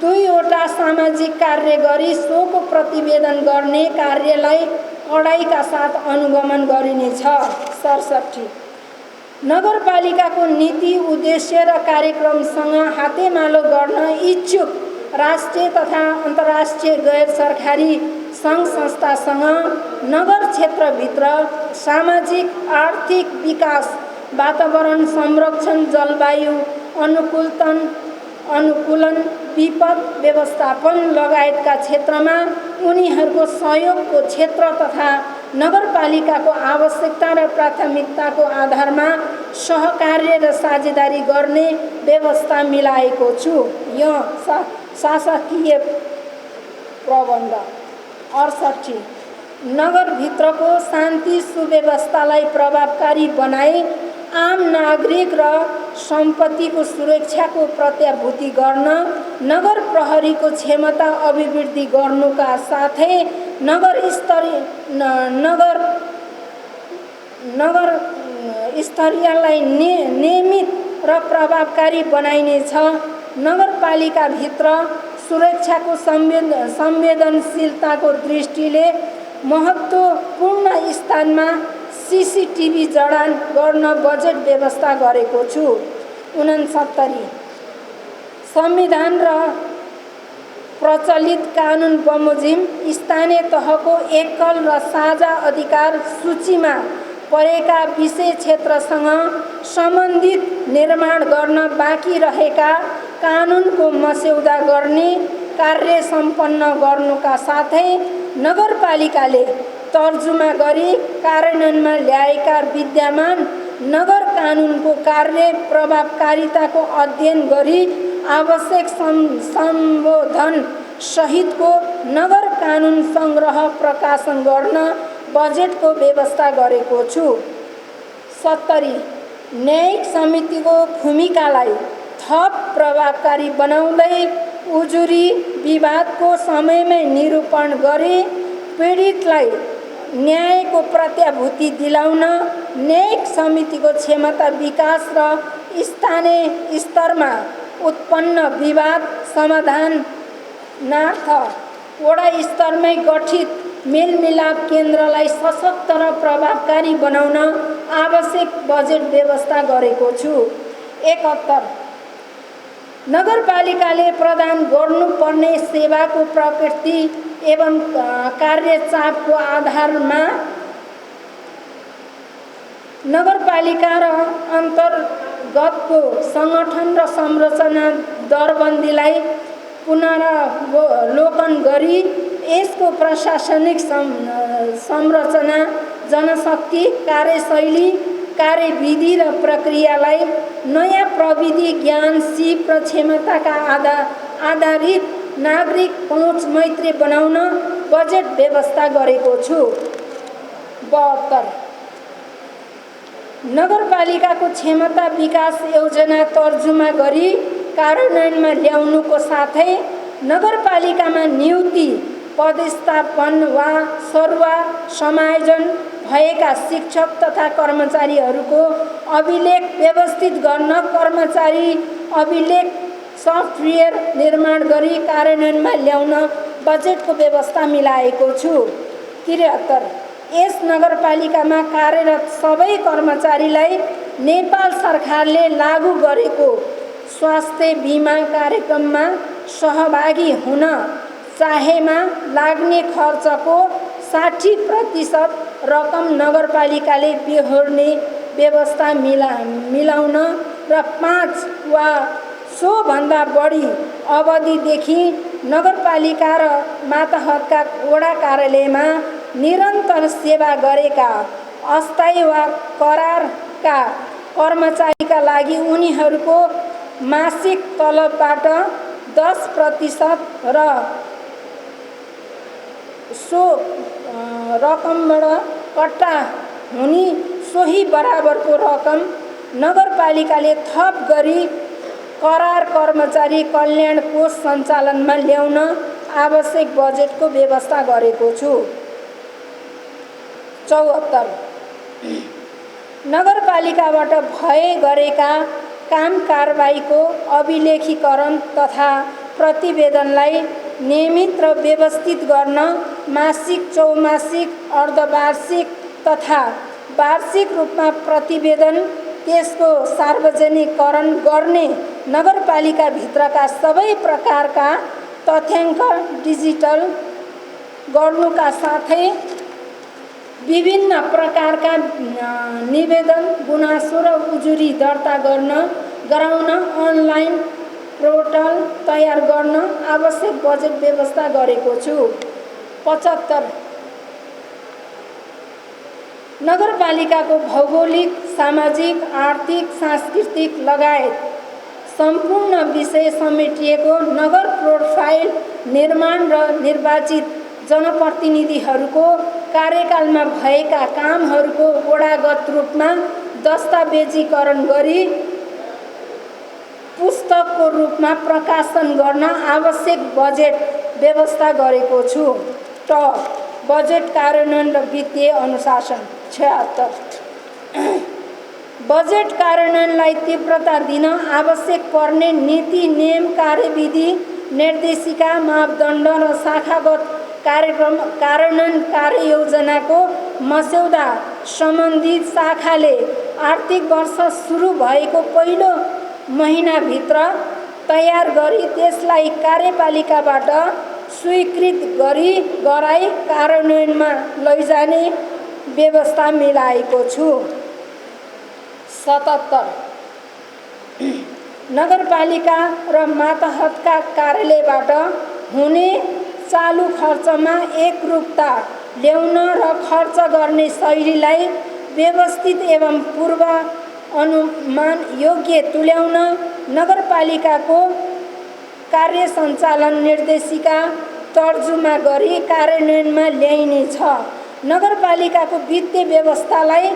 2वटा सामाजिक कार्य गरी सोको प्रतिवेदन गर्ने कार्यलाई कडाइका साथ अनुगमन गरिनेछ। 67 नगरपालिकाको नीति, उद्देश्य र कार्यक्रमसँग हातेमालो गर्न इच्छुक राष्ट्रिय तथा अन्तर्राष्ट्रिय गैर सरकारी सङ्घ संस्थासँग नगर क्षेत्रभित्र सामाजिक आर्थिक विकास, वातावरण संरक्षण, जलवायु अनुकूलन, विपद व्यवस्थापन लगायतका क्षेत्रमा उनीहरूको सहयोगको क्षेत्र तथा नगरपालिकाको आवश्यकता र प्राथमिकताको आधारमा सहकार्य र साझेदारी गर्ने व्यवस्था मिलाएको छु। यो शासकीय प्रबन्ध। 68 नगरभित्रको शान्ति सुव्यवस्थालाई प्रभावकारी बनाई आम नागरिक र सम्पत्तिको सुरक्षाको प्रत्याभूति गर्न नगर प्रहरीको क्षमता अभिवृद्धि गर्नुका साथै नगर स्तरीयलाई नियमित र प्रभावकारी बनाइनेछ। नगरपालिकाभित्र सुरक्षाको संवेदनशीलताको दृष्टिले महत्त्वपूर्ण स्थानमा CCTV जडान गर्न बजेट व्यवस्था गरेको छु। 69 संविधान र प्रचलित कानुन बमोजिम स्थानीय तहको एकल र साझा अधिकार सूचीमा परेका विषय क्षेत्रसँग सम्बन्धित निर्माण गर्न बाँकी रहेका कानुनको मस्यौदा गर्ने कार्य सम्पन्न गर्नुका साथै नगरपालिकाले तर्जुमा गरी कार्यान्वयनमा ल्याएका विद्यमान नगर कानुनको कार्य प्रभावकारिताको अध्ययन गरी आवश्यक संशोधन सहितको नगर कानुन सङ्ग्रह प्रकाशन गर्न बजेटको व्यवस्था गरेको छु। 70 न्यायिक समितिको भूमिकालाई थप प्रभावकारी बनाउँदै उजुरी विवादको समयमै निरूपण गरी पीडितलाई न्यायको प्रत्याभूति दिलाउन न्यायिक समितिको क्षमता विकास र स्थानीय स्तरमा उत्पन्न विवाद समाधानार्थ वडा स्तरमै गठित मेलमिलाप केन्द्रलाई सशक्त र प्रभावकारी बनाउन आवश्यक बजेट व्यवस्था गरेको छु। 71 नगरपालिकाले प्रदान गर्नुपर्ने सेवाको प्रकृति एवं कार्यचापको आधारमा नगरपालिका र अन्तर्गतको सङ्गठन र संरचना दरबन्दीलाई पुनरावलोकन गरी यसको प्रशासनिक संरचना जनशक्ति कार्यशैली कार्यविधि र प्रक्रियालाई नयाँ प्रविधि ज्ञान सिप र क्षमताका आधारित नागरिक पहुँच मैत्री बनाउन बजेट व्यवस्था गरेको छु। 72 नगरपालिकाको क्षमता विकास योजना तर्जुमा गरी कार्यान्वयनमा ल्याउनुको साथै नगरपालिकामा नियुक्ति पदस्थापन वा सरुवा समायोजन भएका शिक्षक तथा कर्मचारीहरूको अभिलेख व्यवस्थित गर्न कर्मचारी अभिलेख सफ्टवेयर निर्माण गरी कार्यान्वयनमा ल्याउन बजेटको व्यवस्था मिलाएको छु। 73 यस नगरपालिकामा कार्यरत सबै कर्मचारीलाई नेपाल सरकारले लागू गरेको स्वास्थ्य बिमा कार्यक्रममा सहभागी हुन चाहेमा लाग्ने खर्चको 60% रकम नगरपालिकाले बेहोर्ने व्यवस्था मिलाउन र 5 वा सोभन्दा बढी अवधिदेखि नगरपालिका र मातहतका वडा कार्यालयमा निरन्तर सेवा गरेका अस्थायी वा करारका कर्मचारीका लागि उनीहरूको मासिक तलबबाट 10% र सो रकमबाट कट्टा हुने सोही बराबरको रकम नगरपालिकाले थप गरी करार कर्मचारी कल्याण कोष सञ्चालनमा ल्याउन आवश्यक बजेटको व्यवस्था गरेको छु। 74 नगरपालिकाबाट भए गरेका काम कारबाहीको अभिलेखीकरण तथा प्रतिवेदनलाई नियमित र व्यवस्थित गर्न मासिक चौमासिक अर्धवार्षिक तथा वार्षिक रूपमा प्रतिवेदन त्यसको सार्वजनिकरण गर्ने नगरपालिकाभित्रका सबै प्रकारका तथ्याङ्क डिजिटल गर्नुका साथै विभिन्न प्रकारका निवेदन गुनासो र उजुरी दर्ता गराउन अनलाइन पोर्टल तयार गर्न आवश्यक बजेट व्यवस्था गरेको छु। 75 नगरपालिकाको भौगोलिक सामाजिक आर्थिक सांस्कृतिक लगायत सम्पूर्ण विषय समेटिएको नगर प्रोफाइल निर्माण र निर्वाचित जनप्रतिनिधिहरूको कार्यकालमा भएका कामहरूको वडागत रूपमा दस्तावेजीकरण गरी पुस्तकको रूपमा प्रकाशन गर्न आवश्यक बजेट व्यवस्था गरेको छु। त बजेट कार्यान्वयन र वित्तीय अनुशासन। 76 बजेट कार्यान्वयनलाई तीव्रता दिन आवश्यक पर्ने नीति नियम कार्यविधि निर्देशिका मापदण्ड र शाखागत कार्यक्रम कार्यान्वयन कार्ययोजनाको मस्यौदा सम्बन्धित शाखाले आर्थिक वर्ष सुरु भएको पहिलो महिनाभित्र तयार गरी त्यसलाई कार्यपालिकाबाट स्वीकृत गराई कार्यान्वयनमा लैजाने व्यवस्था मिलाएको छु। 77 नगरपालिका र मातहतका कार्यालयबाट हुने चालु खर्चमा एकरूपता ल्याउन र खर्च गर्ने शैलीलाई व्यवस्थित एवं पूर्व अनुमान योग्य तुल्याउन नगरपालिकाको कार्य सञ्चालन निर्देशिका तर्जुमा गरी कार्यान्वयनमा ल्याइनेछ। नगरपालिकाको वित्तीय व्यवस्थालाई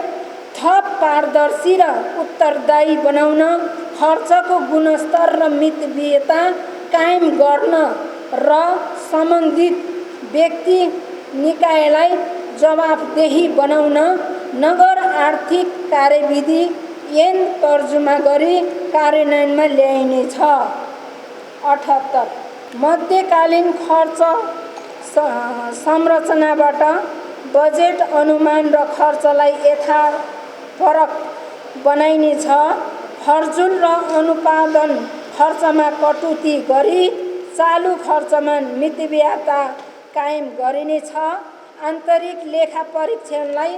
थप पारदर्शी र उत्तरदायी बनाउन, खर्चको गुणस्तर र मितव्ययता कायम गर्न र सम्बन्धित व्यक्ति निकायलाई जवाफदेही बनाउन नगर आर्थिक कार्यविधि ऐन तर्जुमा गरी कार्यान्वयनमा ल्याइनेछ। 78 मध्यकालीन खर्च संरचनाबाट बजेट अनुमान र खर्चलाई यथाफरक बनाइनेछ। फर्जुल र अनुपादन खर्चमा कटौती गरी चालु खर्चमा मितव्ययता कायम गरिनेछ। आन्तरिक लेखा परीक्षणलाई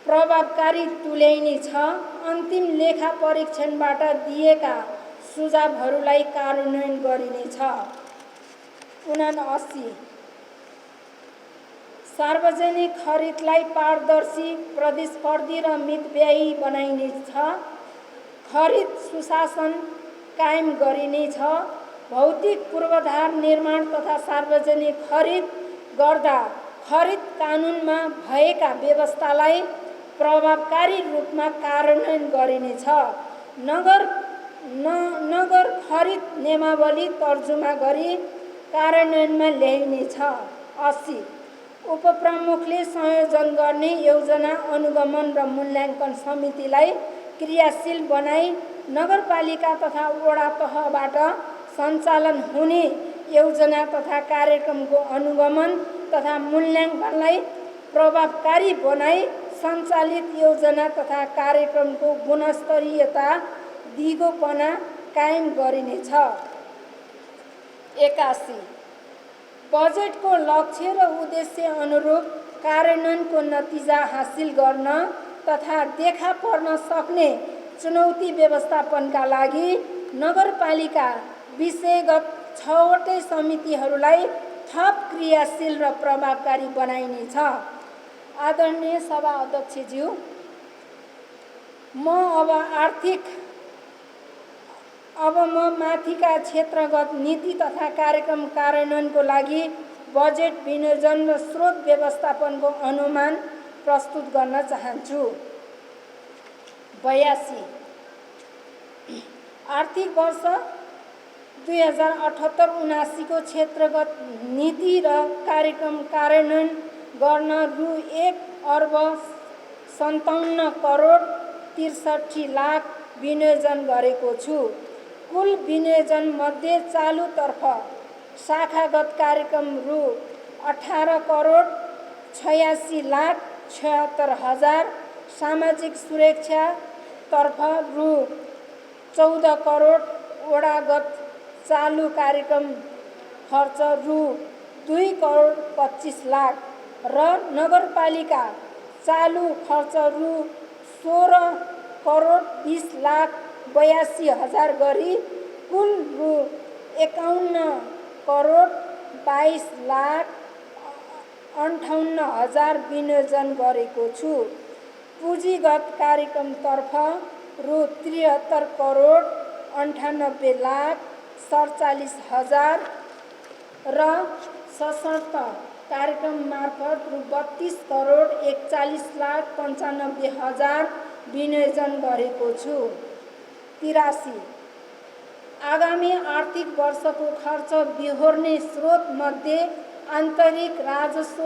प्रभावकारी तुल्याइनेछ। अन्तिम लेखा परीक्षणबाट दिएका सुझावहरूलाई कार्यान्वयन गरिनेछ। 79 सार्वजनिक खरिदलाई पारदर्शी, प्रतिस्पर्धी र मितव्ययी बनाइनेछ। खरिद सुशासन कायम गरिनेछ। भौतिक पूर्वाधार निर्माण तथा सार्वजनिक खरिद गर्दा खरिद कानुनमा भएका व्यवस्थालाई प्रभावकारी रूपमा कार्यान्वयन गरिनेछ। नगर खरिद नियमावली तर्जुमा गरी कार्यान्वयनमा ल्याइनेछ। 80 उपप्रमुखले संयोजन गर्ने योजना अनुगमन र मूल्याङ्कन समितिलाई क्रियाशील बनाई नगरपालिका तथा वडा तहबाट सञ्चालन हुने योजना तथा कार्यक्रमको अनुगमन तथा मूल्याङ्कनलाई प्रभावकारी बनाई सञ्चालित योजना तथा कार्यक्रमको गुणस्तरीयता दिगोपना कायम गरिनेछ। 81 बजेटको लक्ष्य र उद्देश्य अनुरूप कार्यान्वयनको नतिजा हासिल गर्न तथा देखा पर्न सक्ने चुनौती व्यवस्थापनका लागि नगरपालिका विषयगत 6वटै समितिहरूलाई थप क्रियाशील र प्रभावकारी बनाइनेछ। आदरणीय सभा अध्यक्षज्यू, अब म माथिका क्षेत्रगत नीति तथा कार्यक्रम कार्यान्वयनको लागि बजेट विनियोजन र स्रोत व्यवस्थापनको अनुमान प्रस्तुत गर्न चाहन्छु। 82 आर्थिक वर्ष 2078-79 को क्षेत्रगत नीति र कार्यक्रम कार्यान्वयन गर्न रु 1,57,63,00,000 विनियोजन गरेको छु। कुल विनियोजन मध्ये चालुतर्फ शाखागत कार्यक्रम रु 18,86,76,000, सामाजिक सुरक्षा तर्फ रु 14 करोड, वडागत चालु कार्यक्रम खर्च रु 2,25,00,000 र नगरपालिका चालु खर्च रु 16,20,82,000 गरी कुल रु 51,22,58,000 विनियोजन गरेको छु। पुँजीगत कार्यक्रमतर्फ रु 73,98,47,000 र सशर्त कार्यक्रम मार्फत रु 32,41,95,000 विनियोजन गरेको छु। 83 आगामी आर्थिक वर्षको खर्च बिहोर्ने स्रोत मध्ये आन्तरिक राजस्व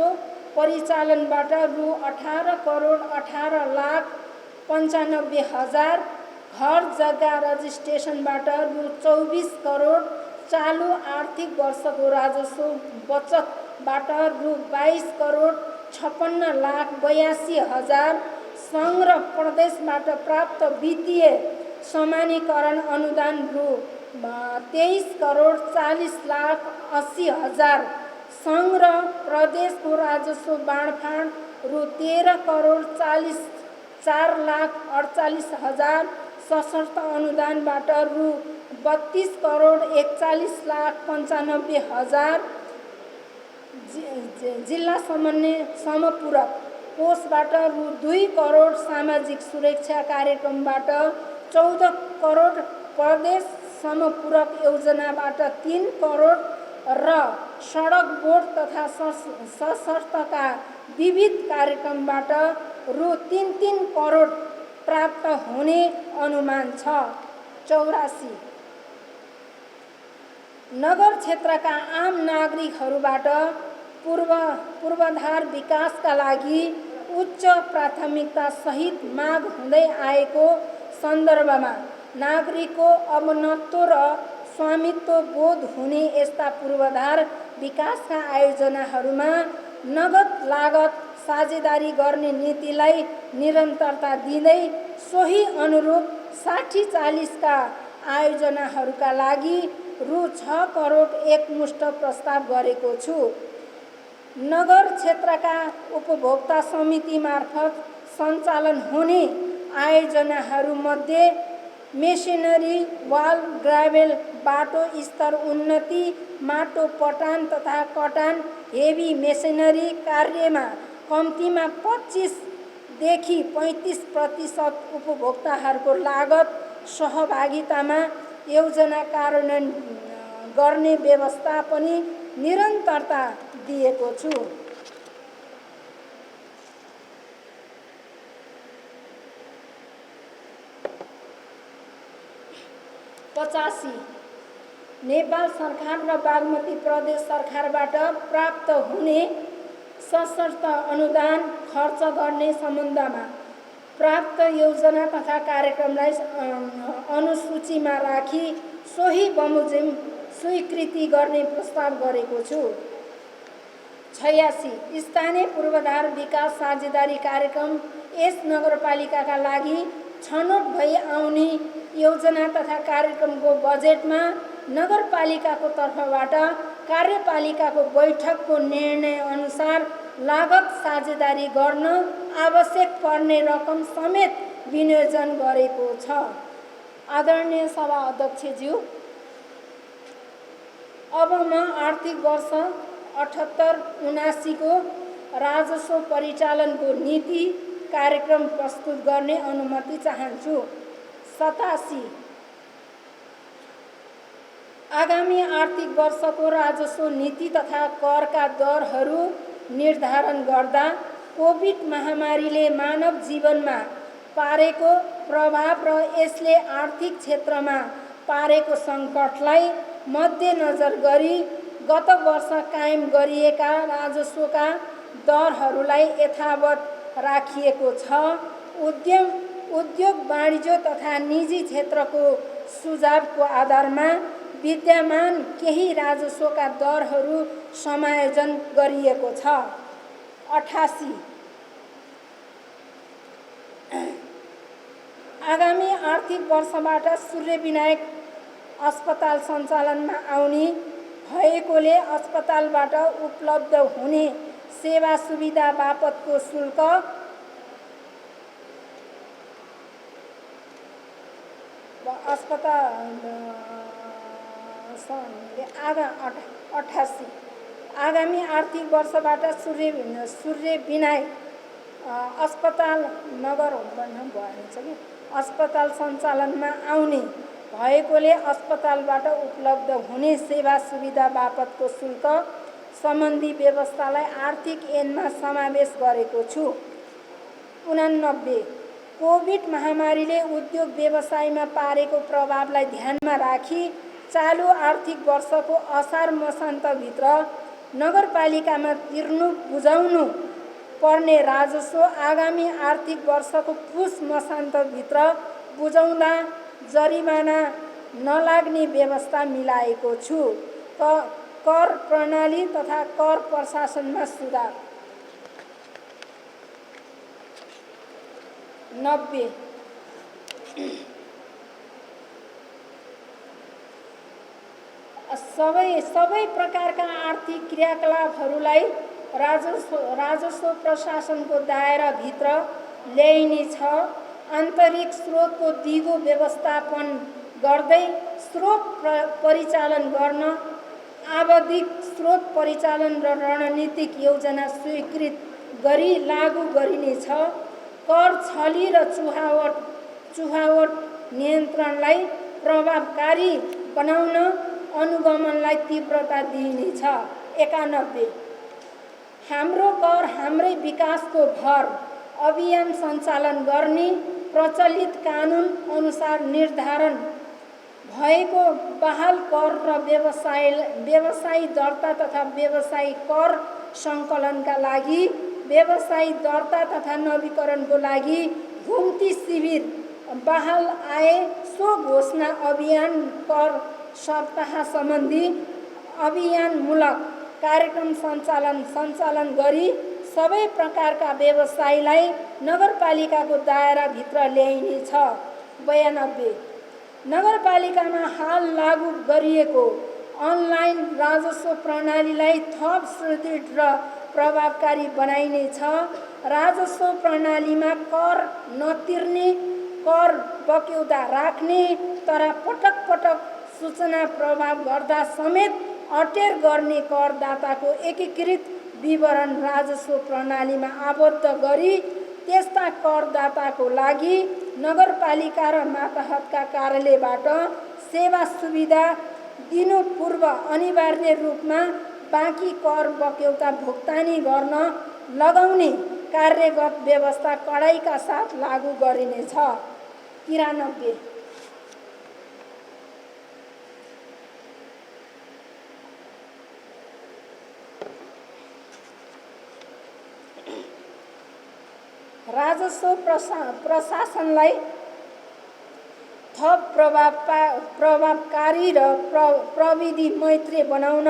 परिचालनबाट रु 18,18,95,000, घर जग्गा रजिस्ट्रेसनबाट रु 24 करोड, चालु आर्थिक वर्षको राजस्व बचतबाट रु 22,56,82,000, सङ्घ र प्रदेशबाट प्राप्त वित्तीय समानीकरण अनुदान रु 23,40,80,000, सङ्घ र प्रदेशको राजस्व बाँडफाँड रु 13,44,48,000, सशर्त अनुदानबाट रु 32,41,95,000, जिल्ला समन्वय समपूरक कोषबाट रु 2 करोड, सामाजिक सुरक्षा कार्यक्रमबाट 14 करोड, प्रदेश समपूरक योजनाबाट 3 करोड र सडक बोर्ड तथा सशर्तका विविध कार्यक्रमबाट रु 3 करोड प्राप्त हुने अनुमान छ। 84 नगर क्षेत्रका आम नागरिकहरूबाट पूर्वाधार विकासका लागि उच्च प्राथमिकता सहित माग हुँदै आएको सन्दर्भमा नागरिकको अवनत्व र स्वामित्व बोध हुने यस्ता पूर्वाधार विकासका आयोजनाहरूमा नगद लागत साझेदारी गर्ने नीतिलाई निरन्तरता दिँदै सोही अनुरूप 60-40 का आयोजनाहरूका लागि रु 6 करोड एकमुष्ट प्रस्ताव गरेको छु। नगर क्षेत्रका उपभोक्ता समिति मार्फत सञ्चालन हुने आयोजनाहरूमध्ये मेसिनरी वाल, ग्राभेल, बाटो स्तर उन्नति, माटो पटान तथा कटान, हेभी मेसिनरी कार्यमा कम्तीमा 25 देखि 35% उपभोक्ताहरूको लागत सहभागितामा योजना कार्यान्वयन गर्ने व्यवस्था पनि निरन्तरता दिएको छु। 85 नेपाल सरकार र बागमती प्रदेश सरकारबाट प्राप्त हुने सशर्त अनुदान खर्च गर्ने सम्बन्धमा प्राप्त योजना तथा कार्यक्रमलाई अनुसूचीमा राखी सोही बमोजिम स्वीकृति गर्ने प्रस्ताव गरेको छु। 86 स्थानीय पूर्वाधार विकास साझेदारी कार्यक्रम यस नगरपालिकाका लागि छनौट भई आउने योजना तथा कार्यक्रमको बजेटमा नगरपालिकाको तर्फबाट कार्यपालिकाको बैठकको निर्णय अनुसार लागत साझेदारी गर्न आवश्यक पर्ने रकम समेत विनियोजन गरेको छ। आदरणीय सभा अध्यक्षज्यू, अब म आर्थिक वर्ष 78-79 को राजस्व परिचालनको नीति कार्यक्रम प्रस्तुत गर्ने अनुमति चाहन्छु। 87 आगामी आर्थिक वर्षको राजस्व नीति तथा करका दरहरू निर्धारण गर्दा कोभिड महामारीले मानव जीवनमा पारेको प्रभाव र यसले आर्थिक क्षेत्रमा पारेको सङ्कटलाई मध्यनजर गरी गत वर्ष कायम गरिएका राजस्वका दरहरूलाई यथावत राखिएको छ। उद्योग वाणिज्य तथा निजी क्षेत्रको सुझावको आधारमा विद्यमान केही राजस्वका दरहरू समायोजन गरिएको छ। 88 आगामी आर्थिक वर्षबाट सूर्यविनायक अस्पताल सञ्चालनमा आउने भएकोले अस्पतालबाट उपलब्ध हुने सेवा सुविधा बापतको शुल्क आगामी आर्थिक वर्षबाट सूर्यविनायक अस्पताल अस्पताल सञ्चालनमा आउने भएकोले अस्पतालबाट उपलब्ध हुने सेवा सुविधा बापतको शुल्क सम्बन्धी व्यवस्थालाई आर्थिक ऐनमा समावेश गरेको छु। 89 कोभिड महामारीले उद्योग व्यवसायमा पारेको प्रभावलाई ध्यानमा राखी चालु आर्थिक वर्षको असार मसान्तभित्र नगरपालिकामा बुझाउनु पर्ने राजस्व आगामी आर्थिक वर्षको पुस मसान्तभित्र बुझाउँदा जरिमाना नलाग्ने व्यवस्था मिलाएको छु। कर प्रणाली तथा कर प्रशासनमा सुधार। 90 सबै प्रकारका आर्थिक क्रियाकलापहरूलाई राजस्व प्रशासनको दायराभित्र ल्याइनेछ। आन्तरिक स्रोतको दिगो व्यवस्थापन गर्दै स्रोत परिचालन गर्न आवधिक स्रोत परिचालन र रणनीतिक योजना स्वीकृत गरी लागू गरिनेछ। कर छली र चुहावट नियन्त्रणलाई प्रभावकारी बनाउन अनुगमनलाई तीव्रता दिइनेछ। 91 हाम्रो कर हाम्रै विकासको भर अभियान सञ्चालन गर्ने प्रचलित कानुन अनुसार निर्धारण भएको बहाल कर र व्यवसायी दर्ता तथा व्यवसायी कर सङ्कलनका लागि व्यवसायी दर्ता तथा नवीकरणको लागि घुम्ती शिविर बहाल आए सो घोषणा अभियान कर सप्ताह सम्बन्धी अभियानमूलक कार्यक्रम सञ्चालन गरी सबै प्रकारका व्यवसायीलाई नगरपालिकाको दायराभित्र ल्याइनेछ। 92 नगरपालिकामा हाल लागू गरिएको अनलाइन राजस्व प्रणालीलाई थप सुदृढ र प्रभावकारी बनाइनेछ। राजस्व प्रणालीमा कर नतिर्ने, कर बक्यौता राख्ने तर पटक पटक सूचना प्रभाव गर्दा समेत अटेर गर्ने करदाताको एकीकृत विवरण राजस्व प्रणालीमा आबद्ध गरी त्यस्ता करदाताको लागि नगरपालिका र मातहतका कार्यालयबाट सेवा सुविधा दिनु पूर्व अनिवार्य रूपमा बाँकी कर बक्यौता भुक्तानी गर्न लगाउने कार्यगत व्यवस्था कडाइका साथ लागू गरिनेछ। 93 राजस्व प्रशासनलाई थप प्रभावकारी र प्रविधि मैत्री बनाउन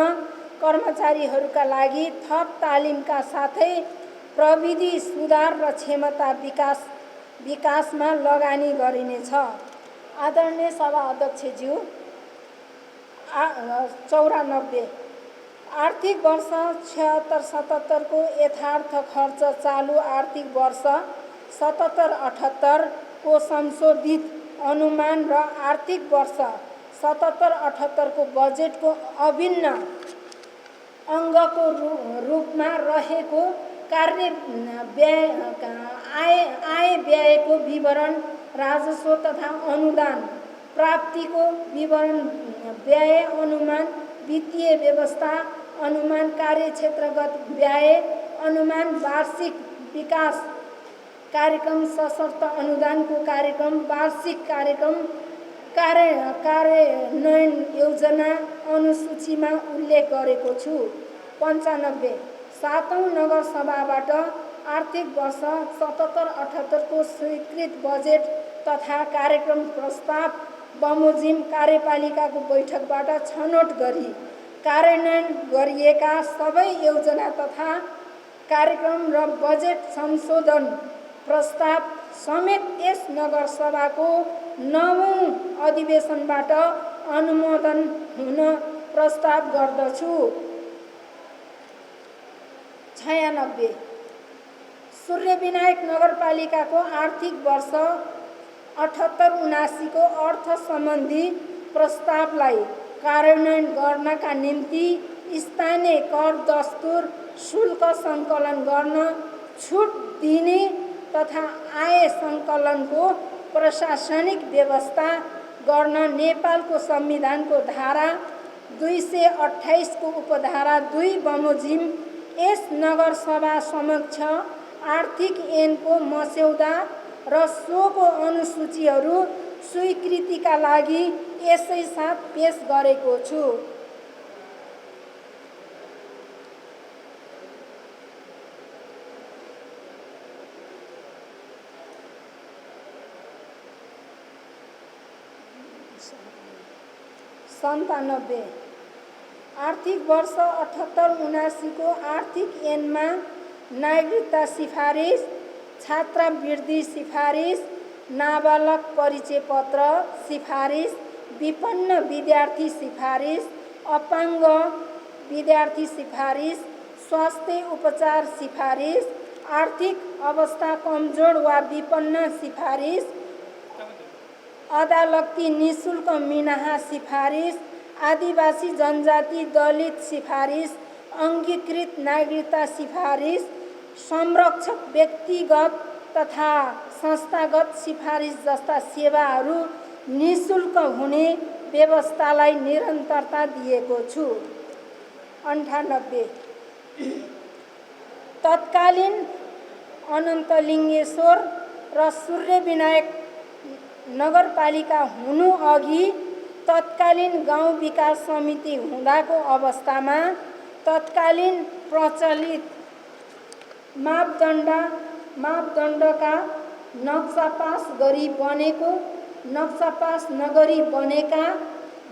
कर्मचारीहरूका लागि थप तालिमका साथै प्रविधि सुधार र क्षमता विकासमा लगानी गरिनेछ। आदरणीय सभा अध्यक्षज्यू, 94 आर्थिक वर्ष 76-77 को यथार्थ खर्च चालू आर्थिक वर्ष 77-78 को संशोधित अनुमान र आर्थिक वर्ष 77-78 को बजेटको अभिन्न अङ्गको रूपमा रहेको कार्य आय व्ययको विवरण, राजस्व तथा अनुदान प्राप्तिको विवरण, व्यय अनुमान, वित्तीय व्यवस्था अनुमान, कार्यक्षेत्रगत व्यय अनुमान, वार्षिक विकास कार्यक्रम, सशर्त अनुदानको कार्यक्रम, वार्षिक कार्यक्रम कार्यान्वयन योजना अनुसूचीमा उल्लेख गरेको छु। 95 सातौं नगरसभाबाट आर्थिक वर्ष 77-78 को स्वीकृत बजेट तथा कार्यक्रम प्रस्ताव बमोजिम कार्यपालिकाको बैठकबाट छनौट गरी कार्यान्वयन गरिएका सबै योजना तथा कार्यक्रम र बजेट संशोधन प्रस्ताव समेत यस नगरसभाको 9औं अधिवेशनबाट अनुमोदन हुन प्रस्ताव गर्दछु। 96 सूर्यविनायक नगरपालिकाको आर्थिक वर्ष 78-79 को अर्थ सम्बन्धी प्रस्तावलाई कार्यान्वयन गर्नका निम्ति स्थानीय कर दस्तुर शुल्क सङ्कलन गर्न छुट दिने तथा आय सङ्कलनको प्रशासनिक व्यवस्था गर्न नेपालको संविधानको धारा 228 को उपधारा 2 बमोजिम यस नगरसभा समक्ष आर्थिक ऐनको मस्यौदा र सोको अनुसूचीहरू स्वीकृतिका लागि यसै साथ पेश गरेको छु। सन्तानब्बे आर्थिक वर्ष 78-79 को आर्थिक ऐनमा नागरिकता सिफारिस, छात्रवृत्ति सिफारिस, नाबालक परिचय पत्र सिफारिस, विपन्न विद्यार्थी सिफारिस, अपाङ्ग विद्यार्थी सिफारिस, स्वास्थ्य उपचार सिफारिस, आर्थिक अवस्था कमजोर वा विपन्न सिफारिस, अदालती निशुल्क मिनाहा सिफारिस, आदिवासी जनजाति दलित सिफारिस, अङ्गीकृत नागरिकता सिफारिस, संरक्षक व्यक्तिगत तथा संस्थागत सिफारिस जस्ता सेवाहरू निशुल्क हुने व्यवस्थालाई निरन्तरता दिएको छु। 98 तत्कालीन अनन्तलिङ्गेश्वर र सूर्यविनायक नगरपालिका हुनु अघि तत्कालीन गाउँ विकास समिति हुँदाको अवस्थामा तत्कालीन प्रचलित मापदण्डका नक्सा पास नगरी बनेका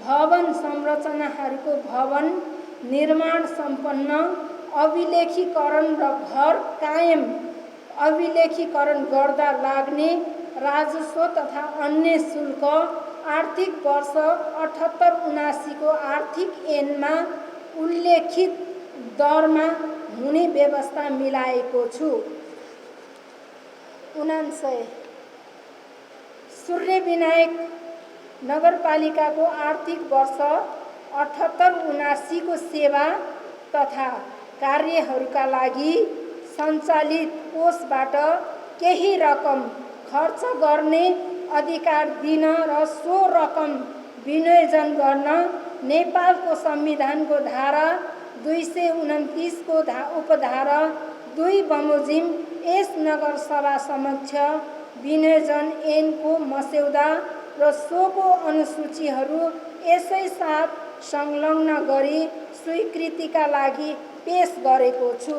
भवन संरचनाहरूको भवन निर्माण सम्पन्न अभिलेखीकरण र घर कायम अभिलेखीकरण गर्दा लाग्ने राजस्व तथा अन्य शुल्क आर्थिक वर्ष 78-79 को आर्थिक ऐनमा उल्लेखित दरमा हुने व्यवस्था मिलाएको छु। 99 सूर्यविनायक नगरपालिकाको आर्थिक वर्ष 78-79 को सेवा तथा कार्यहरूका लागि सञ्चालित कोषबाट केही रकम खर्च गर्ने अधिकार दिन र सो रकम विनियोजन गर्न नेपालको संविधानको धारा 229 को उपधारा 2 बमोजिम यस नगरसभा समक्ष विनियोजन ऐनको मस्यौदा र सोको अनुसूचीहरू यसै साथ संलग्न गरी स्वीकृतिका लागि पेश गरेको छु।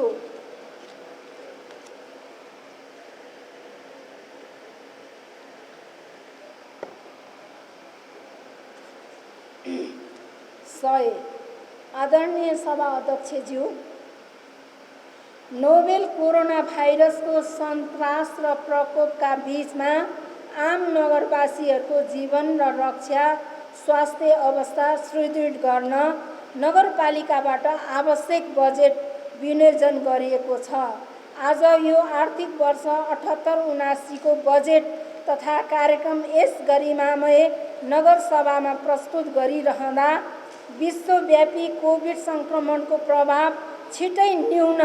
आदरणीय सभा अध्यक्षज्यू, नोभेल कोरोना भाइरसको सन्तास र प्रकोपका बीचमा आम नगरवासीहरूको जीवन र रक्षा स्वास्थ्य अवस्था सुदृढ गर्न नगरपालिकाबाट आवश्यक बजेट विनियोजन गरिएको छ। आज यो आर्थिक वर्ष 78-79 को बजेट तथा कार्यक्रम यस गरिमामय नगरसभामा प्रस्तुत गरिरहँदा विश्वव्यापी कोभिड सङ्क्रमणको प्रभाव छिटै न्यून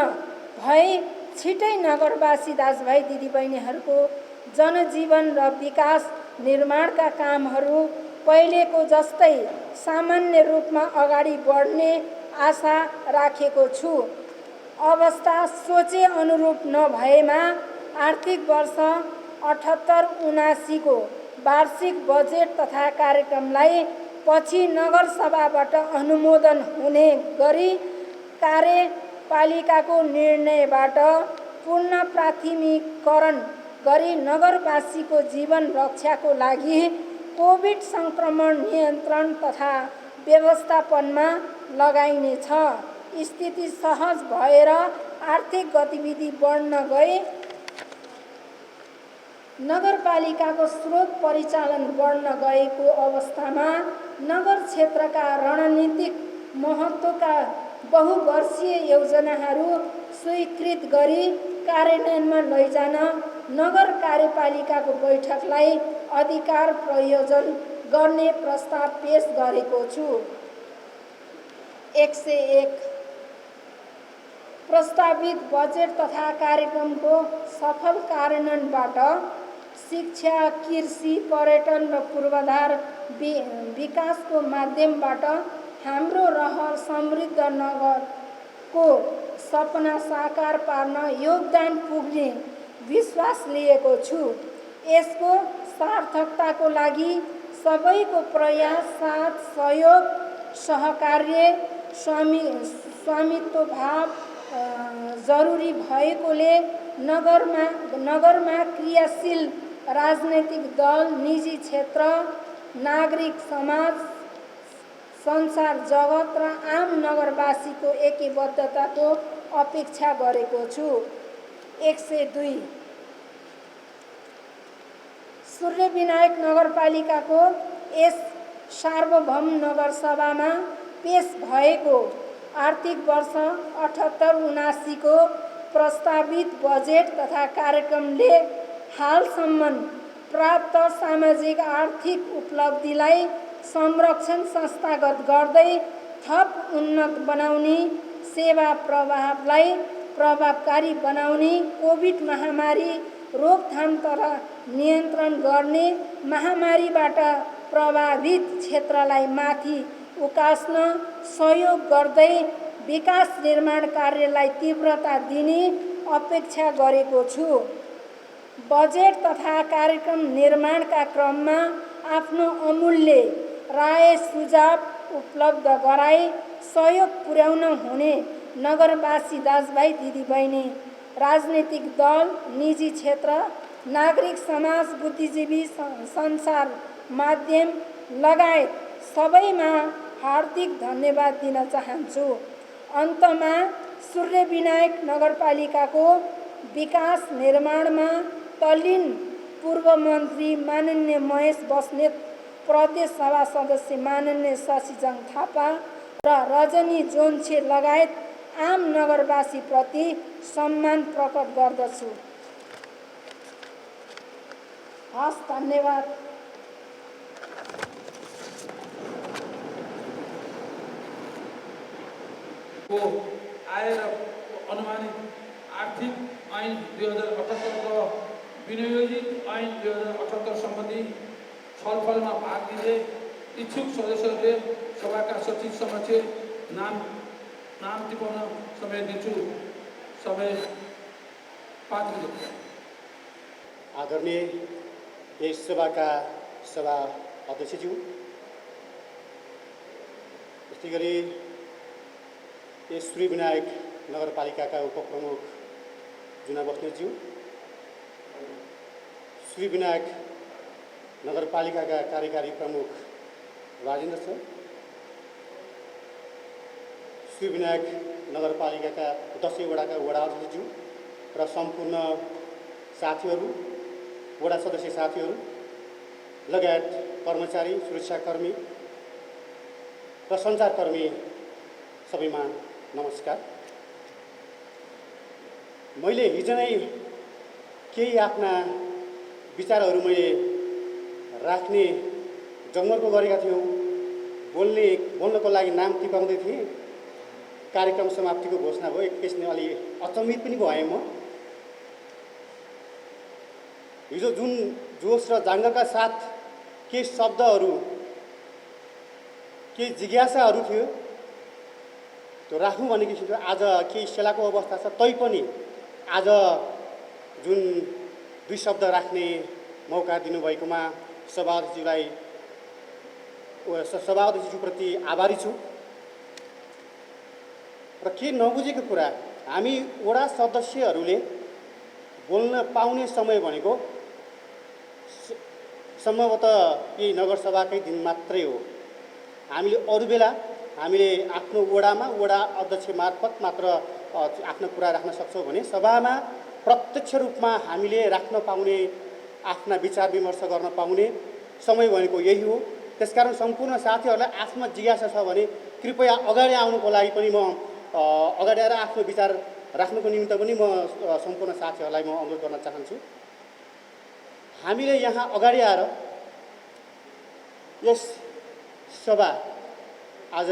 भई छिटै नगरवासी दाजुभाइ दिदीबहिनीहरूको जनजीवन र विकास निर्माणका कामहरू पहिलेको जस्तै सामान्य रूपमा अगाडि बढ्ने आशा राखेको छु। अवस्था सोचे अनुरूप नभएमा आर्थिक वर्ष 78-79 को वार्षिक बजेट तथा कार्यक्रमलाई पछि नगरसभाबाट अनुमोदन हुने गरी कार्यपालिकाको निर्णयबाट पूर्ण प्राथमिकीकरण गरी नगरवासीको जीवन रक्षाको लागि कोभिड सङ्क्रमण नियन्त्रण तथा व्यवस्थापनमा लगाइनेछ। स्थिति सहज भएर आर्थिक गतिविधि बढ्न गए नगरपालिकाको स्रोत परिचालन बढ्न गएको अवस्थामा नगर क्षेत्रका रणनीतिक महत्त्वका बहुवर्षीय योजनाहरू स्वीकृत गरी कार्यान्वयनमा लैजान नगर कार्यपालिकाको बैठकलाई अधिकार प्रयोजन गर्ने प्रस्ताव पेश गरेको छु। 101 प्रस्तावित बजेट तथा कार्यक्रमको सफल कार्यान्वयनबाट शिक्षा, कृषि, पर्यटन र पूर्वाधार विकासको माध्यमबाट हाम्रो रहर समृद्ध नगरको सपना साकार पार्न योगदान पुग्ने विश्वास लिएको छु। यसको सार्थकताको लागि सबैको प्रयास, साथ, सहयोग, सहकार्य, स्वामित्व भाव जरुरी भएकोले नगरमा क्रियाशील राजनैतिक दल, निजी क्षेत्र, नागरिक समाज, संसार जगत र आम नगरवासीको एकबद्धताको अपेक्षा गरेको छु। 102 सूर्यविनायक नगरपालिकाको यस सार्वभौम नगरसभामा पेश भएको आर्थिक वर्ष 78-79 को प्रस्तावित बजेट तथा कार्यक्रमले हालसम्म प्राप्त सामाजिक आर्थिक उपलब्धिलाई संरक्षण संस्थागत गर्दै थप उन्नत बनाउने, सेवा प्रवाहलाई प्रभावकारी बनाउने, कोभिड महामारी रोकथाम तथा नियन्त्रण गर्ने, महामारीबाट प्रभावित क्षेत्रलाई माथि उकास्न सहयोग गर्दै विकास निर्माण कार्यलाई तीव्रता दिने अपेक्षा गरेको छु। बजेट तथा कार्यक्रम निर्माणका क्रममा आफ्नो अमूल्य राय सुझाव उपलब्ध गराई सहयोग पुर्याउन हुने नगरवासी दाजुभाइ दिदीबहिनी, राजनीतिक दल, निजी क्षेत्र, नागरिक समाज, बुद्धिजीवी सञ्चार माध्यम लगायत सबैमा हार्दिक धन्यवाद दिन चाहन्छु। अन्तमा सूर्यविनायक नगरपालिकाको विकास निर्माणमा तल्लीन पूर्व मन्त्री माननीय महेश बस्नेत, प्रदेश सभा सदस्य माननीय शशिजङ थापा र रजनी जोन्छे लगायत आम नगरवासीप्रति सम्मान प्रकट गर्दछु। हस्, धन्यवाद। को आय र अनुमानित आर्थिक ऐन 2078 र विनियोजित ऐन 2078 सम्बन्धी छलफलमा भाग लिँदै इच्छुक सदस्यहरूले सभाका सचिव समक्ष नाम टिपाउन समय दिन्छु। समय 5 मिनट। आदरणीय यस सभाका सभा अध्यक्षज्यू, त्यस्तै गरी यस सूर्यविनायक नगरपालिकाका उपप्रमुख जुना बस्नेतज्यू, सूर्यविनायक नगरपालिकाका कार्यकारी प्रमुख राजेन्द्र सर, सूर्यविनायक नगरपालिकाका 10 वडाका वडा अध्यक्षज्यू र सम्पूर्ण साथीहरू, वडा सदस्य साथीहरू लगायत कर्मचारी, सुरक्षाकर्मी र सञ्चारकर्मी सबैमा नमस्कार। मैले हिजो नै केही आफ्ना विचारहरू मैले राख्ने जमर्को गरेका थियौँ। बोल्नको लागि नाम टिपाउँदै थिएँ। कार्यक्रम समाप्तिको घोषणा भयो। एकैछिन अलि अचम्मित पनि भएँ म। हिजो जुन जोस र जाँगरका साथ केही शब्दहरू, केही जिज्ञासाहरू थियो, त्यो राखौँ भनेको थियो। आज केही सेलाको अवस्था छ, तैपनि आज जुन 2 शब्द राख्ने मौका दिनुभएकोमा सभाध्यक्षज्यूप्रति आभारी छु। र के नबुझेको कुरा, हामी वडा सदस्यहरूले बोल्न पाउने समय भनेको सम्भवतः यही नगरसभाकै दिन मात्रै हो। हामीले अरू बेला हामीले आफ्नो वडामा वडा अध्यक्ष मार्फत मात्र आफ्नो कुरा राख्न सक्छौँ भने सभामा प्रत्यक्ष रूपमा हामीले राख्न पाउने, आफ्ना विचार विमर्श गर्न पाउने समय भनेको यही हो। त्यसकारण सम्पूर्ण साथीहरूलाई आफ्ना जिज्ञासा छ भने कृपया अगाडि आउनुको लागि पनि म अगाडि आएर आफ्नो विचार राख्नुको निमित्त पनि म सम्पूर्ण साथीहरूलाई म अनुरोध गर्न चाहन्छु। हामीले यहाँ अगाडि आएर यस सभा आज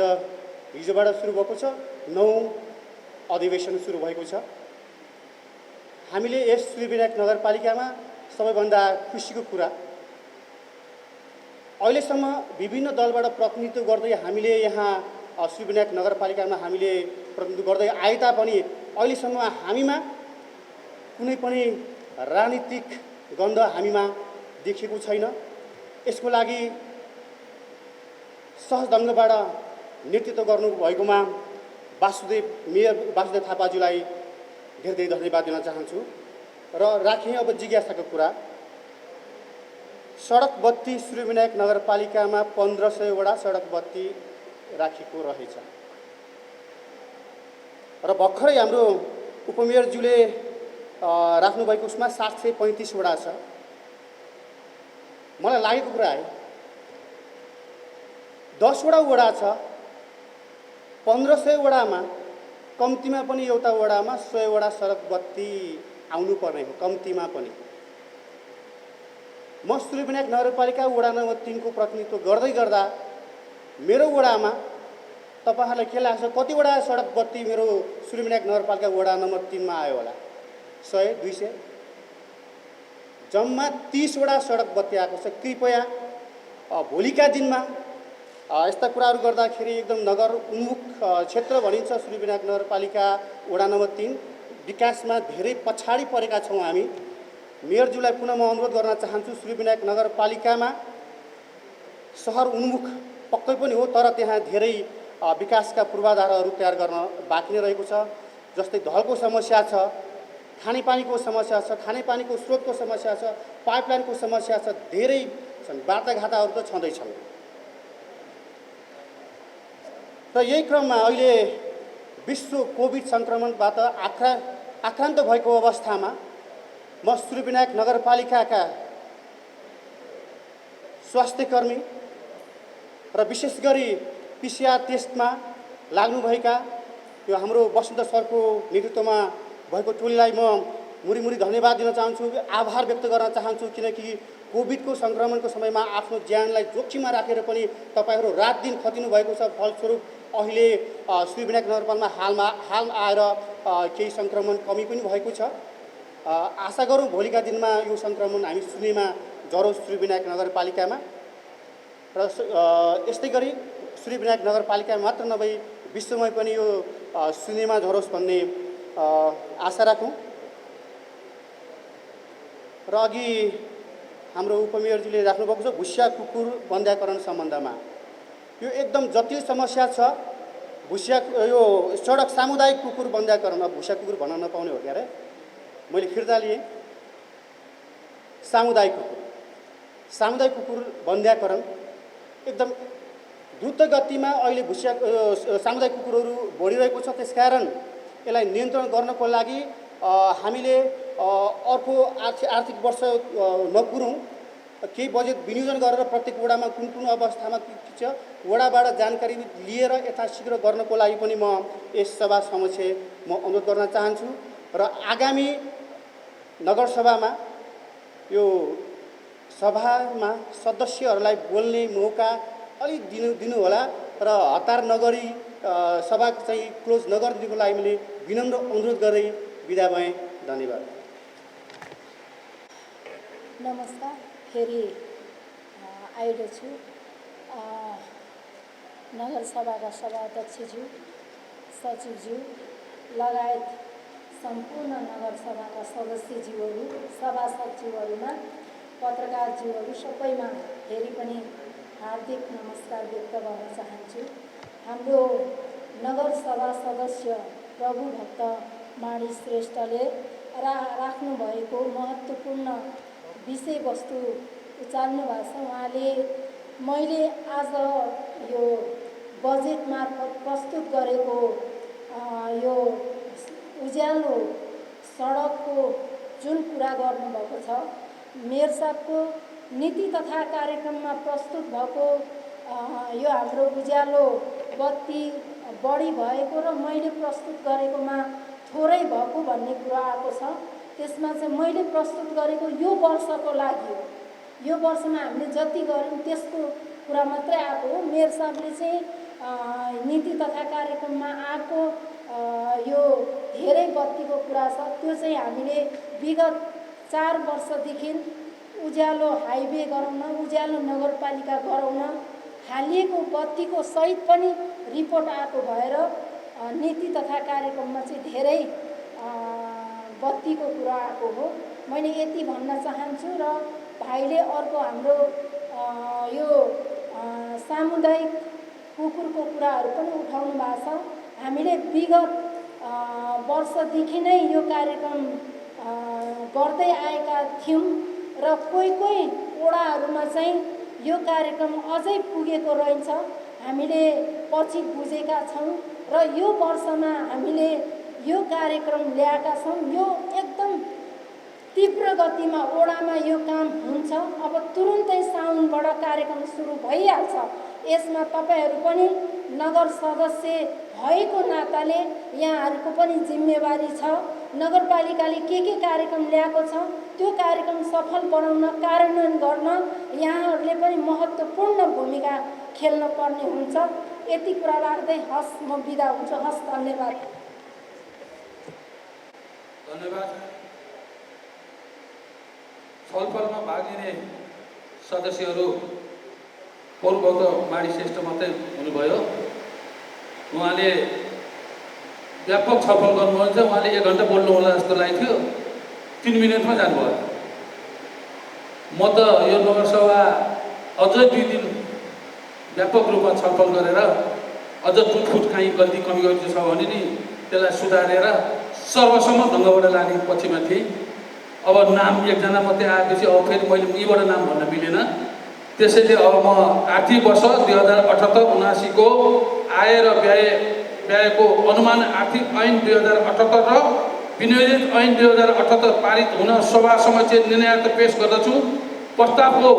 हिजोबाट सुरु भएको छ, 9 अधिवेशन सुरु भएको छ। हामीले यस सूर्यविनायक नगरपालिकामा सबैभन्दा खुसीको कुरा, अहिलेसम्म विभिन्न दलबाट प्रतिनिधित्व गर्दै हामीले यहाँ सूर्यविनायक नगरपालिकामा हामीले प्रतिनिधित्व गर्दै आए तापनि अहिलेसम्म हामीमा कुनै पनि राजनीतिक गन्ध हामीमा देखिएको छैन। यसको लागि सहज ढङ्गबाट नेतृत्व गर्नुभएकोमा मेयर वासुदेव थापाज्यूलाई धेरै धन्यवाद दिन चाहन्छु। र राखेँ अब जिज्ञासाको कुरा, सडक बत्ती सूर्यविनायक नगरपालिकामा 1500 वटा सडक बत्ती राखेको रहेछ र भर्खरै हाम्रो उपमेयरज्यूले राख्नुभएको उसमा 735 वटा छ। मलाई लागेको कुरा है, 10 वटा छ 1500 वडामा कम्तीमा पनि एउटा वडामा 100 वडा सडक बत्ती आउनुपर्ने हो, कम्तीमा पनि। म सूर्यविनायक नगरपालिका वडा नम्बर 3 को प्रतिनिधित्व गर्दै गर्दा मेरो वडामा तपाईहरुलाई के लाग्छ कतिवटा सडक बत्ती मेरो सूर्यविनायक नगरपालिका वडा नम्बर 3 मा आयो होला? 100 200 जम्मा 30 वटा सडक बत्ती आएको छ। कृपया भोलिका दिनमा यस्ता कुराहरू गर्दाखेरि एकदम नगर उन्मुख क्षेत्र भनिन्छ सूर्यविनायक नगरपालिका वडा नम्बर 3 विकासमा धेरै पछाडी परेका छौं हामी। मेयरज्यूलाई पुनः म अनुरोध गर्न चाहन्छु सूर्यविनायक नगरपालिकामा शहर उन्मुख पक्कै पनि हो तर त्यहाँ धेरै विकासका पूर्वाधारहरू तयार गर्न बाँकी नै रहेको छ। जस्तै ढलको समस्या छ, खानेपानीको समस्या छ, खानेपानीको स्रोतको समस्या छ, पाइपलाइनको समस्या छ, धेरै छन्, बाटाघाटाहरू त छँदैछन्। र यही क्रममा अहिले विश्व कोभिड संक्रमणबाट आक्रान्त भएको अवस्थामा म सूर्यविनायक नगरपालिकाका स्वास्थ्यकर्मी र विशेष गरी पिसिआर टेस्टमा लाग्नुभएका यो हाम्रो वसन्त सरको नेतृत्वमा भएको टोलीलाई म मुरी धन्यवाद दिन चाहन्छु, आभार व्यक्त गर्न चाहन्छु किनकि कोभिडको संक्रमणको समयमा आफ्नो ज्यानलाई जोखिममा राखेर पनि तपाईहरु रात दिन खटिनु भएको छ। फलस्वरूप अहिले सूर्यविनायक नगरपालिकामा हाल आएर केही संक्रमण कमी पनि भएको छ। आशा गरौँ भोलिका दिनमा यो संक्रमण हामी सुन्नेमा झरोस् सूर्यविनायक नगरपालिकामा र यस्तै गरी सूर्यविनायक नगरपालिकामा मात्र नभई विश्वमै पनि यो सुन्नेमा झरोस् भन्ने आशा राखौँ। र अघि हाम्रो उपमेयरजीले राख्नुभएको छ भुसिया कुकुर बन्ध्याकरण सम्बन्धमा यो एकदम जटिल समस्या छ। भुसिया यो सडक सामुदायिक कुकुर बन्ध्याकरण, अब भुसिया कुकुर भन्न नपाउने हो क्या रे, मैले फिर्ता लिए। सामुदायिक कुकुर बन्ध्याकरण एकदम द्रुत गतिमा अहिले भुसिया सामुदायिक कुकुरहरू बढिरहेको छ। त्यसकारण यसलाई नियन्त्रण गर्नको लागि हामीले अर्को आर्थिक वर्ष नपुरौँ केही बजेट विनियोजन गरेर प्रत्येक वडामा कुन अवस्थामा के छ वडाबाट जानकारी लिएर यथाशीघ्र गर्नको लागि पनि म यस सभा समक्ष म अनुरोध गर्न चाहन्छु। र आगामी नगरसभामा यो सभामा सदस्यहरूलाई बोल्ने मौका अलिक दिनु होला र हतार नगरी सभा चाहिँ क्लोज नगरिदिनुको लागि मैले विनम्र अनुरोध गर्दै बिदा भएँ। धन्यवाद। नमस्कार, फेरि आएको छु। नगरसभाका सभाध्यक्षज्यू, सचिवज्यू लगायत सम्पूर्ण नगरसभाका सदस्यज्यूहरू, सभासदज्यूहरूमा, पत्रकारज्यूहरू सबैमा फेरि पनि हार्दिक नमस्कार व्यक्त गर्न चाहन्छु। हाम्रो नगरसभा सदस्य प्रभु भक्त माडी श्रेष्ठले राख्नुभएको महत्त्वपूर्ण विषयवस्तु उचाल्नु भएको छ। उहाँले मैले आज यो बजेट मार्फत प्रस्तुत गरेको यो उज्यालो सडकको जुन कुरा गर्नुभएको छ, मेयर साहबको नीति तथा कार्यक्रममा प्रस्तुत भएको यो हाम्रो उज्यालो बत्ती बढी भएको र मैले प्रस्तुत गरेकोमा थोरै भएको भन्ने कुरा आएको छ। त्यसमा चाहिँ मैले प्रस्तुत गरेको यो वर्षको लागि हो, यो वर्षमा हामीले जति गर्यौँ त्यसको कुरा मात्रै आएको हो। मेयर साहबले चाहिँ नीति तथा कार्यक्रममा आएको यो धेरै बत्तीको कुरा छ, त्यो चाहिँ हामीले विगत 4 वर्षदेखि उज्यालो हाइवे गराउन, उज्यालो नगरपालिका गराउन हालिएको बत्तीको सहित पनि रिपोर्ट आएको भएर नीति तथा कार्यक्रममा चाहिँ धेरै बत्तीको कुरा आएको हो। मैले यति भन्न चाहन्छु। र भाइले अर्को हाम्रो यो सामुदायिक कुकुरको कुराहरू पनि उठाउनु भएको छ। हामीले विगत वर्षदेखि नै यो कार्यक्रम गर्दै आएका थियौँ र कोही वडाहरूमा चाहिँ यो कार्यक्रम अझै पुगेको रहन्छ, हामीले पछि बुझेका छौँ र यो वर्षमा हामीले यो कार्यक्रम ल्याएका छौँ। यो एकदम तीव्र गतिमा वडामा यो काम हुन्छ। अब तुरुन्तै साउनबाट कार्यक्रम सुरु भइहाल्छ। यसमा तपाईहरू पनि नगर सदस्य भएको नाताले यहाँहरूको पनि जिम्मेवारी छ। नगरपालिकाले के कार्यक्रम ल्याएको छ त्यो कार्यक्रम सफल बनाउन, कार्यान्वयन गर्न यहाँहरूले पनि महत्त्वपूर्ण भूमिका खेल्न पर्ने हुन्छ। यति कुरा राख्दै हस्, म बिदा हुन्छु। हस्, धन्यवाद। धन्यवाद। छलफलमा भाग लिने सदस्यहरू पूर्वत माडी श्रेष्ठ मात्रै हुनुभयो। उहाँले व्यापक छलफल गर्नुहुन्छ। उहाँले 1 घन्टा बोल्नु होला जस्तो लागेको थियो, 3 मिनटमा जानुभयो। म त यो नगरसभा अझै 2 दिन व्यापक रूपमा छलफल गरेर अझ टुटफुट काहीँ गल्ती कमी छ भने नि त्यसलाई सुधारेर सर्वसम्मत ढङ्गबाट लाने पक्षमा थिएँ। अब नाम एकजना मात्रै आएपछि अब फेरि मैले यहीँबाट नाम भन्न मिलेन। त्यसैले अब म आर्थिक वर्ष 2078-79 को आय र व्ययको अनुमान आर्थिक ऐन 2078 र विनियोजित ऐन 2078 पारित हुन सभा समक्ष निर्णयार्थ पेश गर्दछु। प्रस्तावको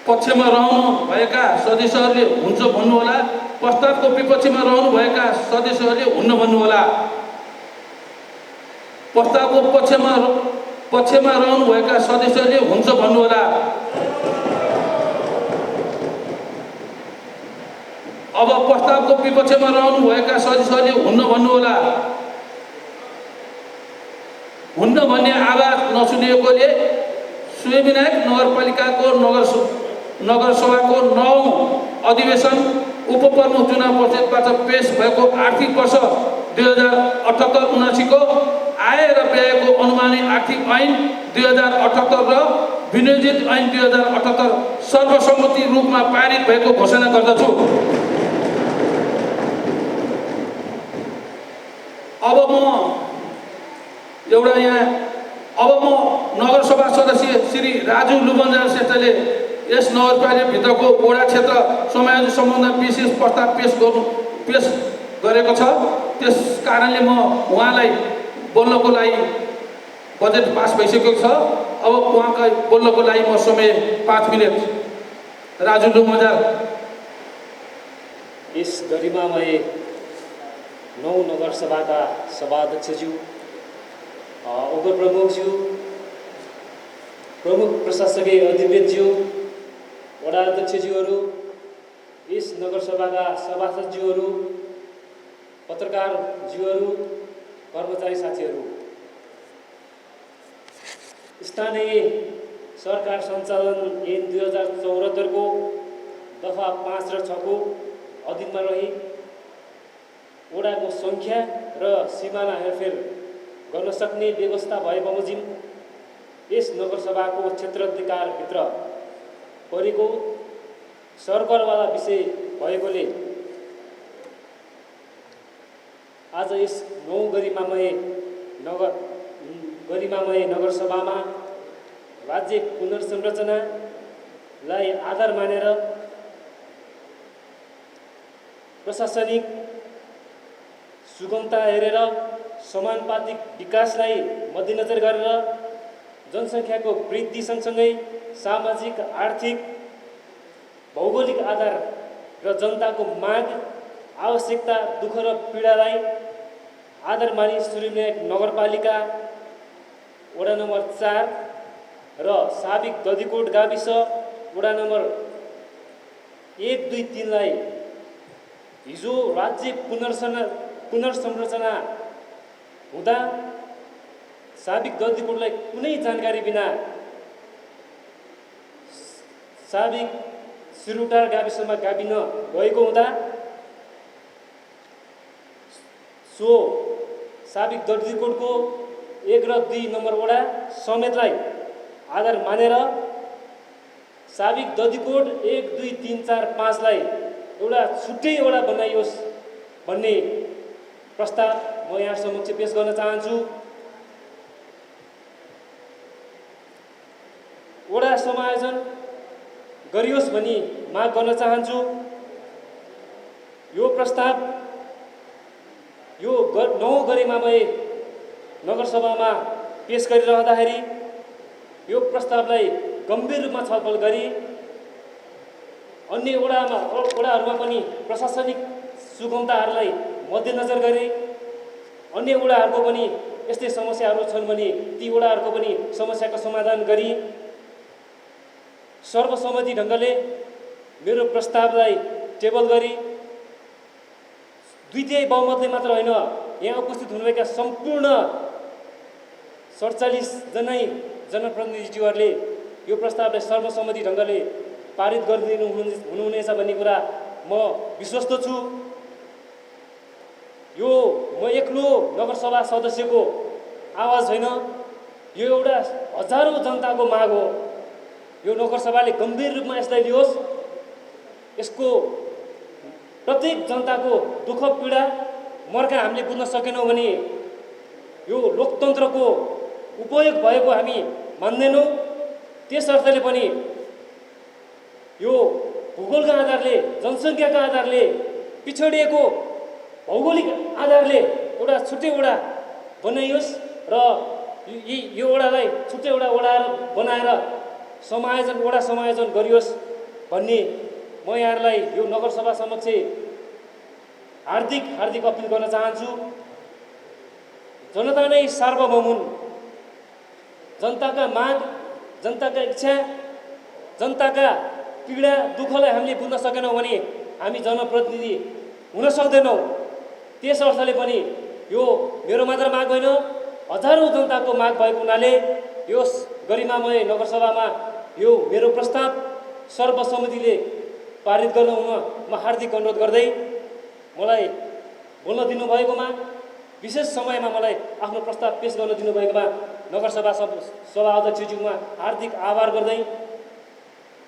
पक्षमा रहनुभएका सदस्यहरूले हुन्छ भन्नुहोला। प्रस्तावको विपक्षमा रहनुभएका सदस्यहरूले हुन्न भन्नुहोला। प्रस्तावको पक्षमा रहनुभएका सदस्यहरूले हुन्छ भन्नुहोला। अब प्रस्तावको विपक्षमा रहनुभएका सदस्यहरूले हुन्न भन्नुहोला। हुन्न भन्ने आवाज नसुनिएकोले सूर्यविनायक नगरपालिकाको नगरसभाको 9औं अधिवेशन उपप्रमुख चुनाव परिषदबाट पेश भएको आर्थिक वर्ष 2078-79 को आय र व्ययको अनुमानित आर्थिक ऐन 2078 र विनियोजित ऐन 2078 सर्वसम्मति रूपमा पारित भएको घोषणा गर्दछु। अब म नगरसभा सदस्य श्री राजु लुबन्जाल श्रेष्ठले यस नगरपालिकाभित्रको वडा क्षेत्र समायोजन सम्बन्धमा विशेष प्रस्ताव पेश गरेको छ। त्यस कारणले म उहाँलाई बोल्नको लागि बजेट पास भइसकेको छ। अब उहाँलाई बोल्नको लागि म समय 5 मिनट। राजु लुबन्जाल। यस गरिमामय 9 नगरसभाका सभाध्यक्षज्यू, उपप्रमुखज्यू, प्रमुख प्रशासकीय अधिकृतज्यू, वडा अध्यक्षज्यूहरू, यस नगरसभाका सभासदज्यूहरू, पत्रकारज्यूहरू, कर्मचारी साथीहरू, स्थानीय सरकार सञ्चालन ऐन 2074 को दफा 5 र 6 को अधीनमा रही वडाको सङ्ख्या र सिमाना हेरफेर गर्न सक्ने व्यवस्था भए बमोजिम यस नगरसभाको क्षेत्राधिकारभित्र परेको सरकारवाला विषय भएकोले आज यस 9 गरिमामय नगरसभामा राज्य पुनर्संरचनालाई आधार मानेर प्रशासनिक सुगमता हेरेर समानुपातिक विकासलाई मध्यनजर गरेर जनसङ्ख्याको वृद्धि सँगसँगै सामाजिक, आर्थिक, भौगोलिक आधार र जनताको माग, आवश्यकता, दुःख र पीडालाई आधार मानि सूर्यविनायक नगरपालिका वडा नम्बर 4 र साबिक दधिकोट गाविस वडा नम्बर 1, 2, 3 लाई हिजो राज्य पुनर्संरचना हुँदा साबिक दधिकोटलाई कुनै जानकारी बिना साबिक सिरुटार गाविसमा गाभिन गएको हुँदा सो साबिक दधिकोटको 1 र 2 नम्बर वडा समेतलाई आधार मानेर साबिक दधिकोट 1, 2, 3, 4, 5 लाई एउटा छुट्टै वडा बनाइयोस् भन्ने प्रस्ताव म यहाँ समक्ष पेश गर्न चाहन्छु। वडा समायोजन गरियोस् भनी माग गर्न चाहन्छु। यो प्रस्ताव यो 9 गरिमामय नगरसभामा पेश गरिरहँदाखेरि यो प्रस्तावलाई गम्भीर रूपमा छलफल गरी अन्य वडाहरूमा पनि प्रशासनिक सुगमताहरूलाई मध्यनजर गरी अन्य वडाहरूको पनि यस्तै समस्याहरू छन् भने ती वडाहरूको पनि समस्याको समाधान गरी सर्वसम्मति ढङ्गले मेरो प्रस्तावलाई टेबल गरी द्वितीय बहुमतले मात्र होइन, यहाँ उपस्थित हुनुभएका सम्पूर्ण 47 जनै जनप्रतिनिधिज्यूहरूले यो प्रस्तावलाई सर्वसम्मति ढङ्गले पारित गरिदिनु हुनुहुनेछ भन्ने कुरा म विश्वस्त छु। यो म एक्लो नगरसभा सदस्यको आवाज होइन, यो एउटा हजारौँ जनताको माग हो। यो नगरसभाले गम्भीर रूपमा यसलाई लियोस्, यसको प्रत्येक जनताको दुःख पीडा मर्का हामीले बुझ्न सकेनौँ भने यो लोकतन्त्रको उपयोग भएको हामी मान्दैनौँ। त्यस अर्थले पनि यो भूगोलका आधारले, जनसङ्ख्याका आधारले, पिछडिएको भौगोलिक आधारले एउटा छुट्टै वडा बनाइयोस् र यो वडालाई छुट्टै वडा बनाएर वडा समायोजन गरियोस् भन्ने म यहाँहरूलाई यो नगरसभा समक्ष हार्दिक अपिल गर्न चाहन्छु। जनता नै सार्वभौम हुन्। जनताका माग, जनताका इच्छा, जनताका पीडा दुःखलाई हामीले बुझ्न सकेनौँ भने हामी जनप्रतिनिधि हुन सक्दैनौँ। त्यस अर्थले पनि यो मेरो मात्र माग होइन, हजारौँ जनताको माग भएको हुनाले यो गरिमामय नगरसभामा यो मेरो प्रस्ताव सर्वसम्मतिले पारित गर्न हुन म हार्दिक अनुरोध गर्दै मलाई बोल्न दिनुभएकोमा, विशेष समयमा मलाई आफ्नो प्रस्ताव पेश गर्न दिनुभएकोमा नगरसभा अध्यक्षज्यूमा हार्दिक आभार गर्दै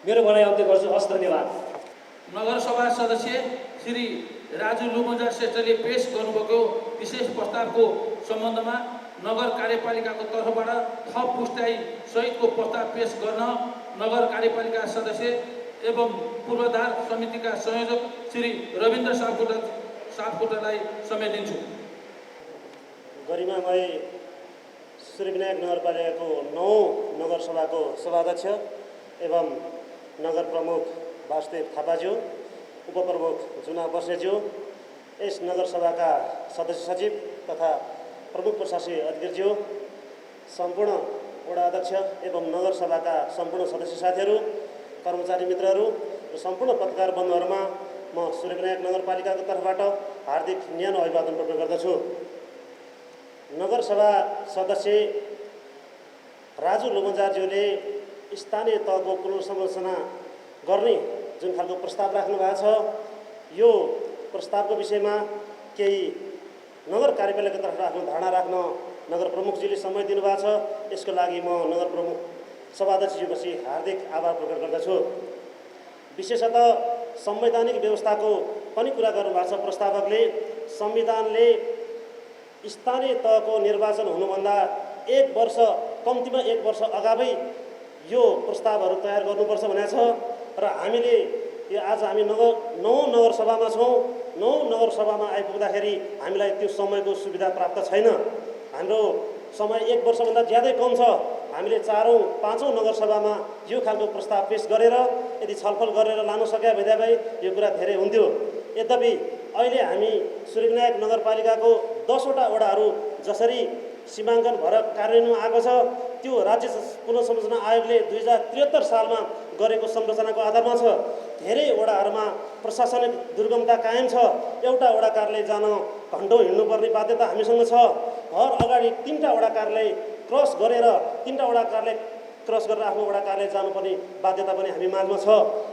मेरो भनाइ अन्त्य गर्छु। हस्, धन्यवाद। नगरसभा सदस्य श्री राजु लुमजा श्रेष्ठले पेश गर्नुभएको विशेष प्रस्तावको सम्बन्धमा नगर कार्यपालिकाको तर्फबाट थप पुष्टाइ सहितको प्रस्ताव पेश गर्न नगर कार्यपालिका सदस्य एवं पूर्वाधार समितिका संयोजक श्री रविन्द्र सापकोटालाई समेत लिन्छु। गरिमामय सूर्यविनायक नगरपालिकाको 9 नगरसभाको सभाध्यक्ष एवं नगर प्रमुख वासुदेव थापाज्यू, उपप्रमुख जुना बस्नेज्यू, यस नगरसभाका सदस्य सचिव तथा प्रमुख प्रशासकीय अधिकारीज्यू, सम्पूर्ण वडा अध्यक्ष एवं नगरसभाका सम्पूर्ण सदस्य साथीहरू, कर्मचारी मित्रहरू र सम्पूर्ण पत्रकार बन्धुहरूमा म सूर्यविनायक नगरपालिकाको तर्फबाट हार्दिक न्यानो अभिवादन प्रकट गर्दछु। नगरसभा सदस्य राजु लुमजाज्यूले स्थानीय तहको पुनर्संरचना गर्ने जुन खालको प्रस्ताव राख्नु भएको छ, यो प्रस्तावको विषयमा केही नगर कार्यपालिकाको तर्फबाट आफ्नो धारणा राख्न नगर प्रमुखजीले समय दिनुभएको छ। यसको लागि म नगर प्रमुख सभाध्यक्षज्यूपछि हार्दिक आभार प्रकट गर्दछु। विशेषतः संवैधानिक व्यवस्थाको पनि कुरा गर्नुभएको छ प्रस्तावकले। संविधानले स्थानीय तहको निर्वाचन हुनुभन्दा 1 वर्ष, कम्तीमा 1 वर्ष अगावै यो प्रस्तावहरू तयार गर्नुपर्छ भनेको छ र हामीले यो आज हामी 9 नगरसभामा छौँ। 9 नगरसभामा आइपुग्दाखेरि हामीलाई त्यो समयको सुविधा प्राप्त छैन। हाम्रो समय 1 वर्षभन्दा ज्यादै कम छ। हामीले 4औं 5औं नगरसभामा यो खालको प्रस्ताव पेश गरेर यदि छलफल गरेर लान सके भए यो कुरा धेरै हुन्थ्यो। यद्यपि अहिले हामी सूर्यविनायक नगरपालिकाको 10वटा वडाहरू जसरी सीमाङ्कन भएर कार्यान्वयनमा आएको छ, त्यो राज्य पुनर्संरचना आयोगले 2073 सालमा गरेको संरचनाको आधारमा छ। धेरै वडाहरूमा प्रशासनिक दुर्गमता कायम छ। एउटा वडा कार्यालय जान घन्टौँ हिँड्नुपर्ने बाध्यता हामीसँग छ। घर अगाडि 3टा वडा कार्यालय क्रस गरेर 3टा वडा कार्यालय क्रस गरेर आफ्नो वडा कार्यालय जानुपर्ने बाध्यता पनि हामी माझमा छ।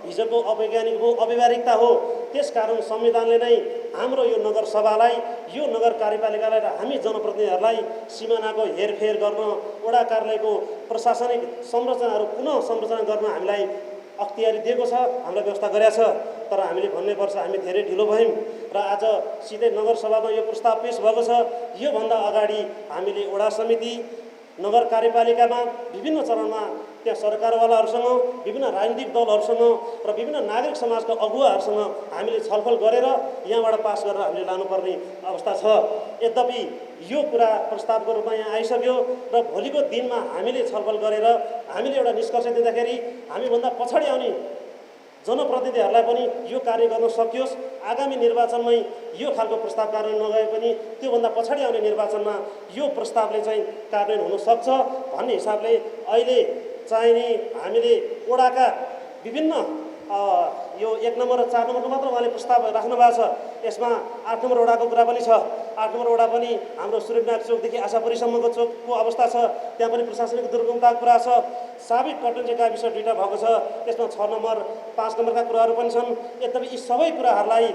हिजोको अवैज्ञानिक हो, अव्यवहारिकता हो। त्यसकारण संविधानले नै हाम्रो यो नगरसभालाई, यो नगर कार्यपालिकालाई र हामी जनप्रतिनिधिहरूलाई सिमानाको हेरफेर गर्न, वडा कार्यालयको प्रशासनिक संरचनाहरू पुनः संरचना गर्न हामीलाई अख्तियारी दिएको छ, हामीलाई व्यवस्था गरेका छ। तर हामीले भन्नुपर्छ, हामी धेरै ढिलो भयौँ र आज सिधै नगरसभामा यो प्रस्ताव पेश भएको छ। योभन्दा अगाडि हामीले वडा समिति, नगर कार्यपालिकामा विभिन्न चरणमा त्यहाँ सरकारवालाहरूसँग, विभिन्न राजनीतिक दलहरूसँग र विभिन्न नागरिक समाजका अगुवाहरूसँग हामीले छलफल गरेर यहाँबाट पास गरेर हामीले लानुपर्ने अवस्था छ। यद्यपि यो कुरा प्रस्तावको रूपमा यहाँ आइसक्यो र भोलिको दिनमा हामीले छलफल गरेर हामीले एउटा निष्कर्ष दिँदाखेरि हामीभन्दा पछाडि आउने जनप्रतिनिधिहरूलाई पनि यो कार्य गर्न सकियोस्। आगामी निर्वाचनमै यो खालको प्रस्ताव कार्यान्वयन नगए पनि त्योभन्दा पछाडि आउने निर्वाचनमा यो प्रस्तावले चाहिँ कार्यान्वयन हुनसक्छ भन्ने हिसाबले अहिले चाहिने हामीले वडाका विभिन्न यो 1 नम्बर र 4 नम्बरको मात्र उहाँले प्रस्ताव राख्नु भएको छ। यसमा 8 नम्बर वडाको कुरा पनि छ। 8 नम्बर वडा पनि हाम्रो सूर्यनारायण चोकदेखि आशापुरीसम्मको चोकको अवस्था छ, त्यहाँ पनि प्रशासनिक दुर्गमताको कुरा छ। साबिक कटन्जे गाविस 2टा भएको छ, त्यसमा 6 नम्बर 5 नम्बरका कुराहरू पनि छन्। यद्यपि यी सबै कुराहरूलाई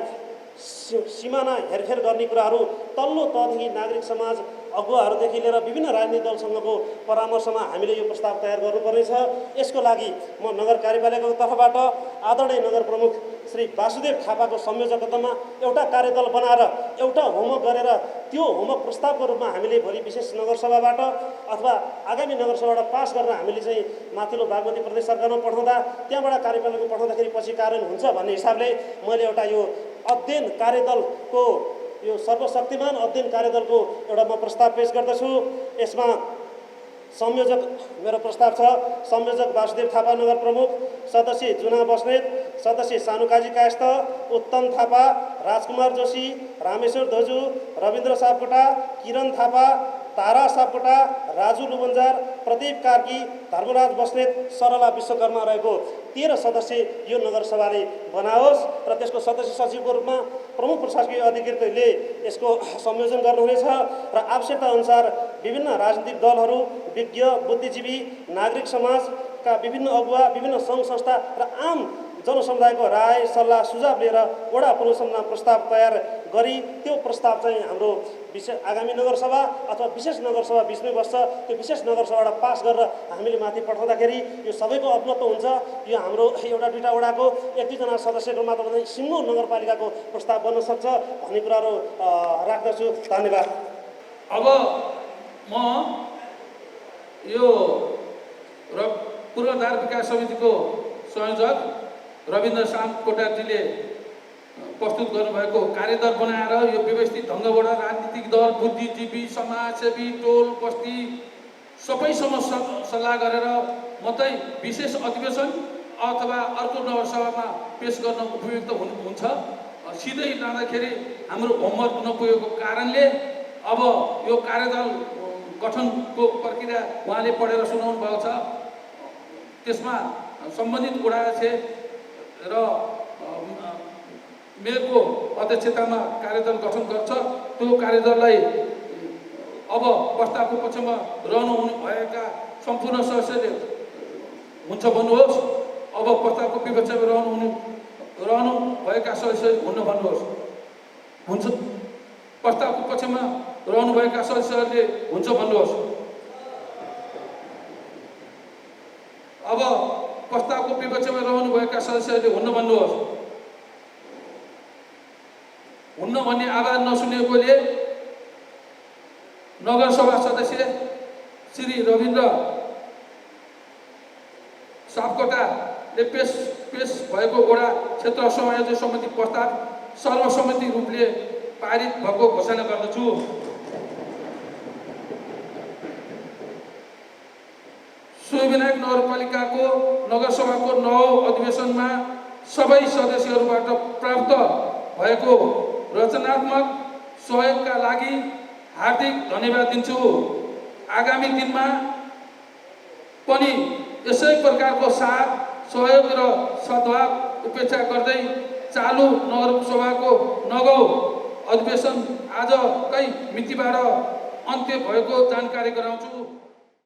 सिमाना हेरफेर गर्ने कुराहरू तल्लो तहदेखि नागरिक समाज अगुवाहरूदेखि लिएर विभिन्न राजनीतिक दलसँगको परामर्शमा हामीले यो प्रस्ताव तयार गर्नुपर्नेछ। यसको लागि म नगर कार्यपालिकाको तर्फबाट आदरणीय नगर प्रमुख श्री वासुदेव थापाको संयोजकत्वमा एउटा कार्यदल बनाएर एउटा होमवर्क गरेर त्यो होमवर्क प्रस्तावको रूपमा हामीले भोलि विशेष नगरसभाबाट अथवा आगामी नगरसभाबाट पास गरेर हामीले चाहिँ माथिल्लो बागमती प्रदेश सरकारमा पठाउँदा त्यहाँबाट कार्यपालिकामा पठाउँदाखेरि पछि कार्यान्वयन हुन्छ भन्ने हिसाबले मैले एउटा यो अध्ययन कार्यदलको यो सर्वशक्तिमान अध्ययन कार्यदलको एउटा म प्रस्ताव पेश गर्दछु। यसमा संयोजक मेरो प्रस्ताव छ। संयोजक वासुदेव थापा नगर प्रमुख, सदस्य जुना बस्नेत, सदस्य सानुकाजी कायस्थ, उत्तम थापा, राजकुमार जोशी, रामेश्वर धोजु, रविन्द्र सापकोटा, किरण थापा, तारा सापकोटा, राजु लुबन्जार, प्रदीप कार्की, धर्मराज बस्नेत, सरला विश्वकर्मा रहेको 13 सदस्य यो नगरसभाले बनाओस् र त्यसको सदस्य सचिवको रूपमा प्रमुख प्रशासकीय अधिकृतले यसको संयोजन गर्नुहुनेछ र आवश्यकता अनुसार विभिन्न राजनीतिक दलहरू, विज्ञ, बुद्धिजीवी, नागरिक समाजका विभिन्न अगुवा, विभिन्न सङ्घ संस्था र आम जनसमुदायको राय सल्लाह सुझाव लिएर वडा पुनर्संरचना प्रस्ताव तयार गरी त्यो प्रस्ताव चाहिँ हाम्रो आगामी नगरसभा अथवा विशेष नगरसभा बिचमै बस्छ। त्यो विशेष नगरसभाबाट पास गरेर हामीले माथि पठाउँदाखेरि यो सबैको अपलब्ध हुन्छ। यो हाम्रो एउटा 2टा वडाको 1-2जना सदस्यको मात्र भन्दा सिङ्गो नगरपालिकाको प्रस्ताव बन्न सक्छ भन्ने कुराहरू राख्दछु। धन्यवाद। अब म यो पूर्वाधार विकास समितिको संयोजक रविन्द्र सापकोटाजीले प्रस्तुत गर्नुभएको कार्यदल बनाएर यो व्यवस्थित ढङ्गबाट राजनीतिक दल, बुद्धिजीवी, समाजसेवी, टोल बस्ती सबैसँग सल्लाह गरेर मात्रै विशेष अधिवेशन अथवा अर्को नगरसभामा पेश गर्न उपयुक्त हुन्छ। सिधै लाँदाखेरि हाम्रो होमवर्क नपुगेको कारणले अब यो कार्यदल गठनको प्रक्रिया उहाँले पढेर सुनाउनु भएको छ। त्यसमा सम्बन्धित वडाध्यक्ष र मेयरको अध्यक्षतामा कार्यदल गठन गर्छ। त्यो कार्यदललाई अब प्रस्तावको पक्षमा रहनुहुने भएका सम्पूर्ण सदस्यले हुन्छ भन्नुहोस्। अब प्रस्तावको विपक्षमा रहनु भएका सदस्य हुन्न भन्नुहोस्। हुन्छ। प्रस्तावको पक्षमा रहनुभएका सदस्यहरूले हुन्छ भन्नुहोस्। अब प्रस्तावको विपक्षमा रहनुभएका सदस्यहरूले हुन्न भन्नुहोस्। हुन्न भन्ने आवाज नसुनेकोले नगरसभा सदस्य श्री रविन्द्र सापकोटाले पेश भएको वडा क्षेत्र समायोजन सम्बन्धी प्रस्ताव सर्वसम्मति रूपले पारित भएको घोषणा गर्दछु। सूर्यविनायक नगरपालिकाको नगरसभाको 9औं अधिवेशनमा सबै सदस्यहरूबाट प्राप्त भएको रचनात्मक सहयोगका लागि हार्दिक धन्यवाद दिन्छु। आगामी दिनमा पनि यसै प्रकारको साथ सहयोग र सद्भाव उपेक्षा गर्दै चालु नगरसभाको 9औं अधिवेशन आजकै मितिबाट अन्त्य भएको जानकारी गराउँछु।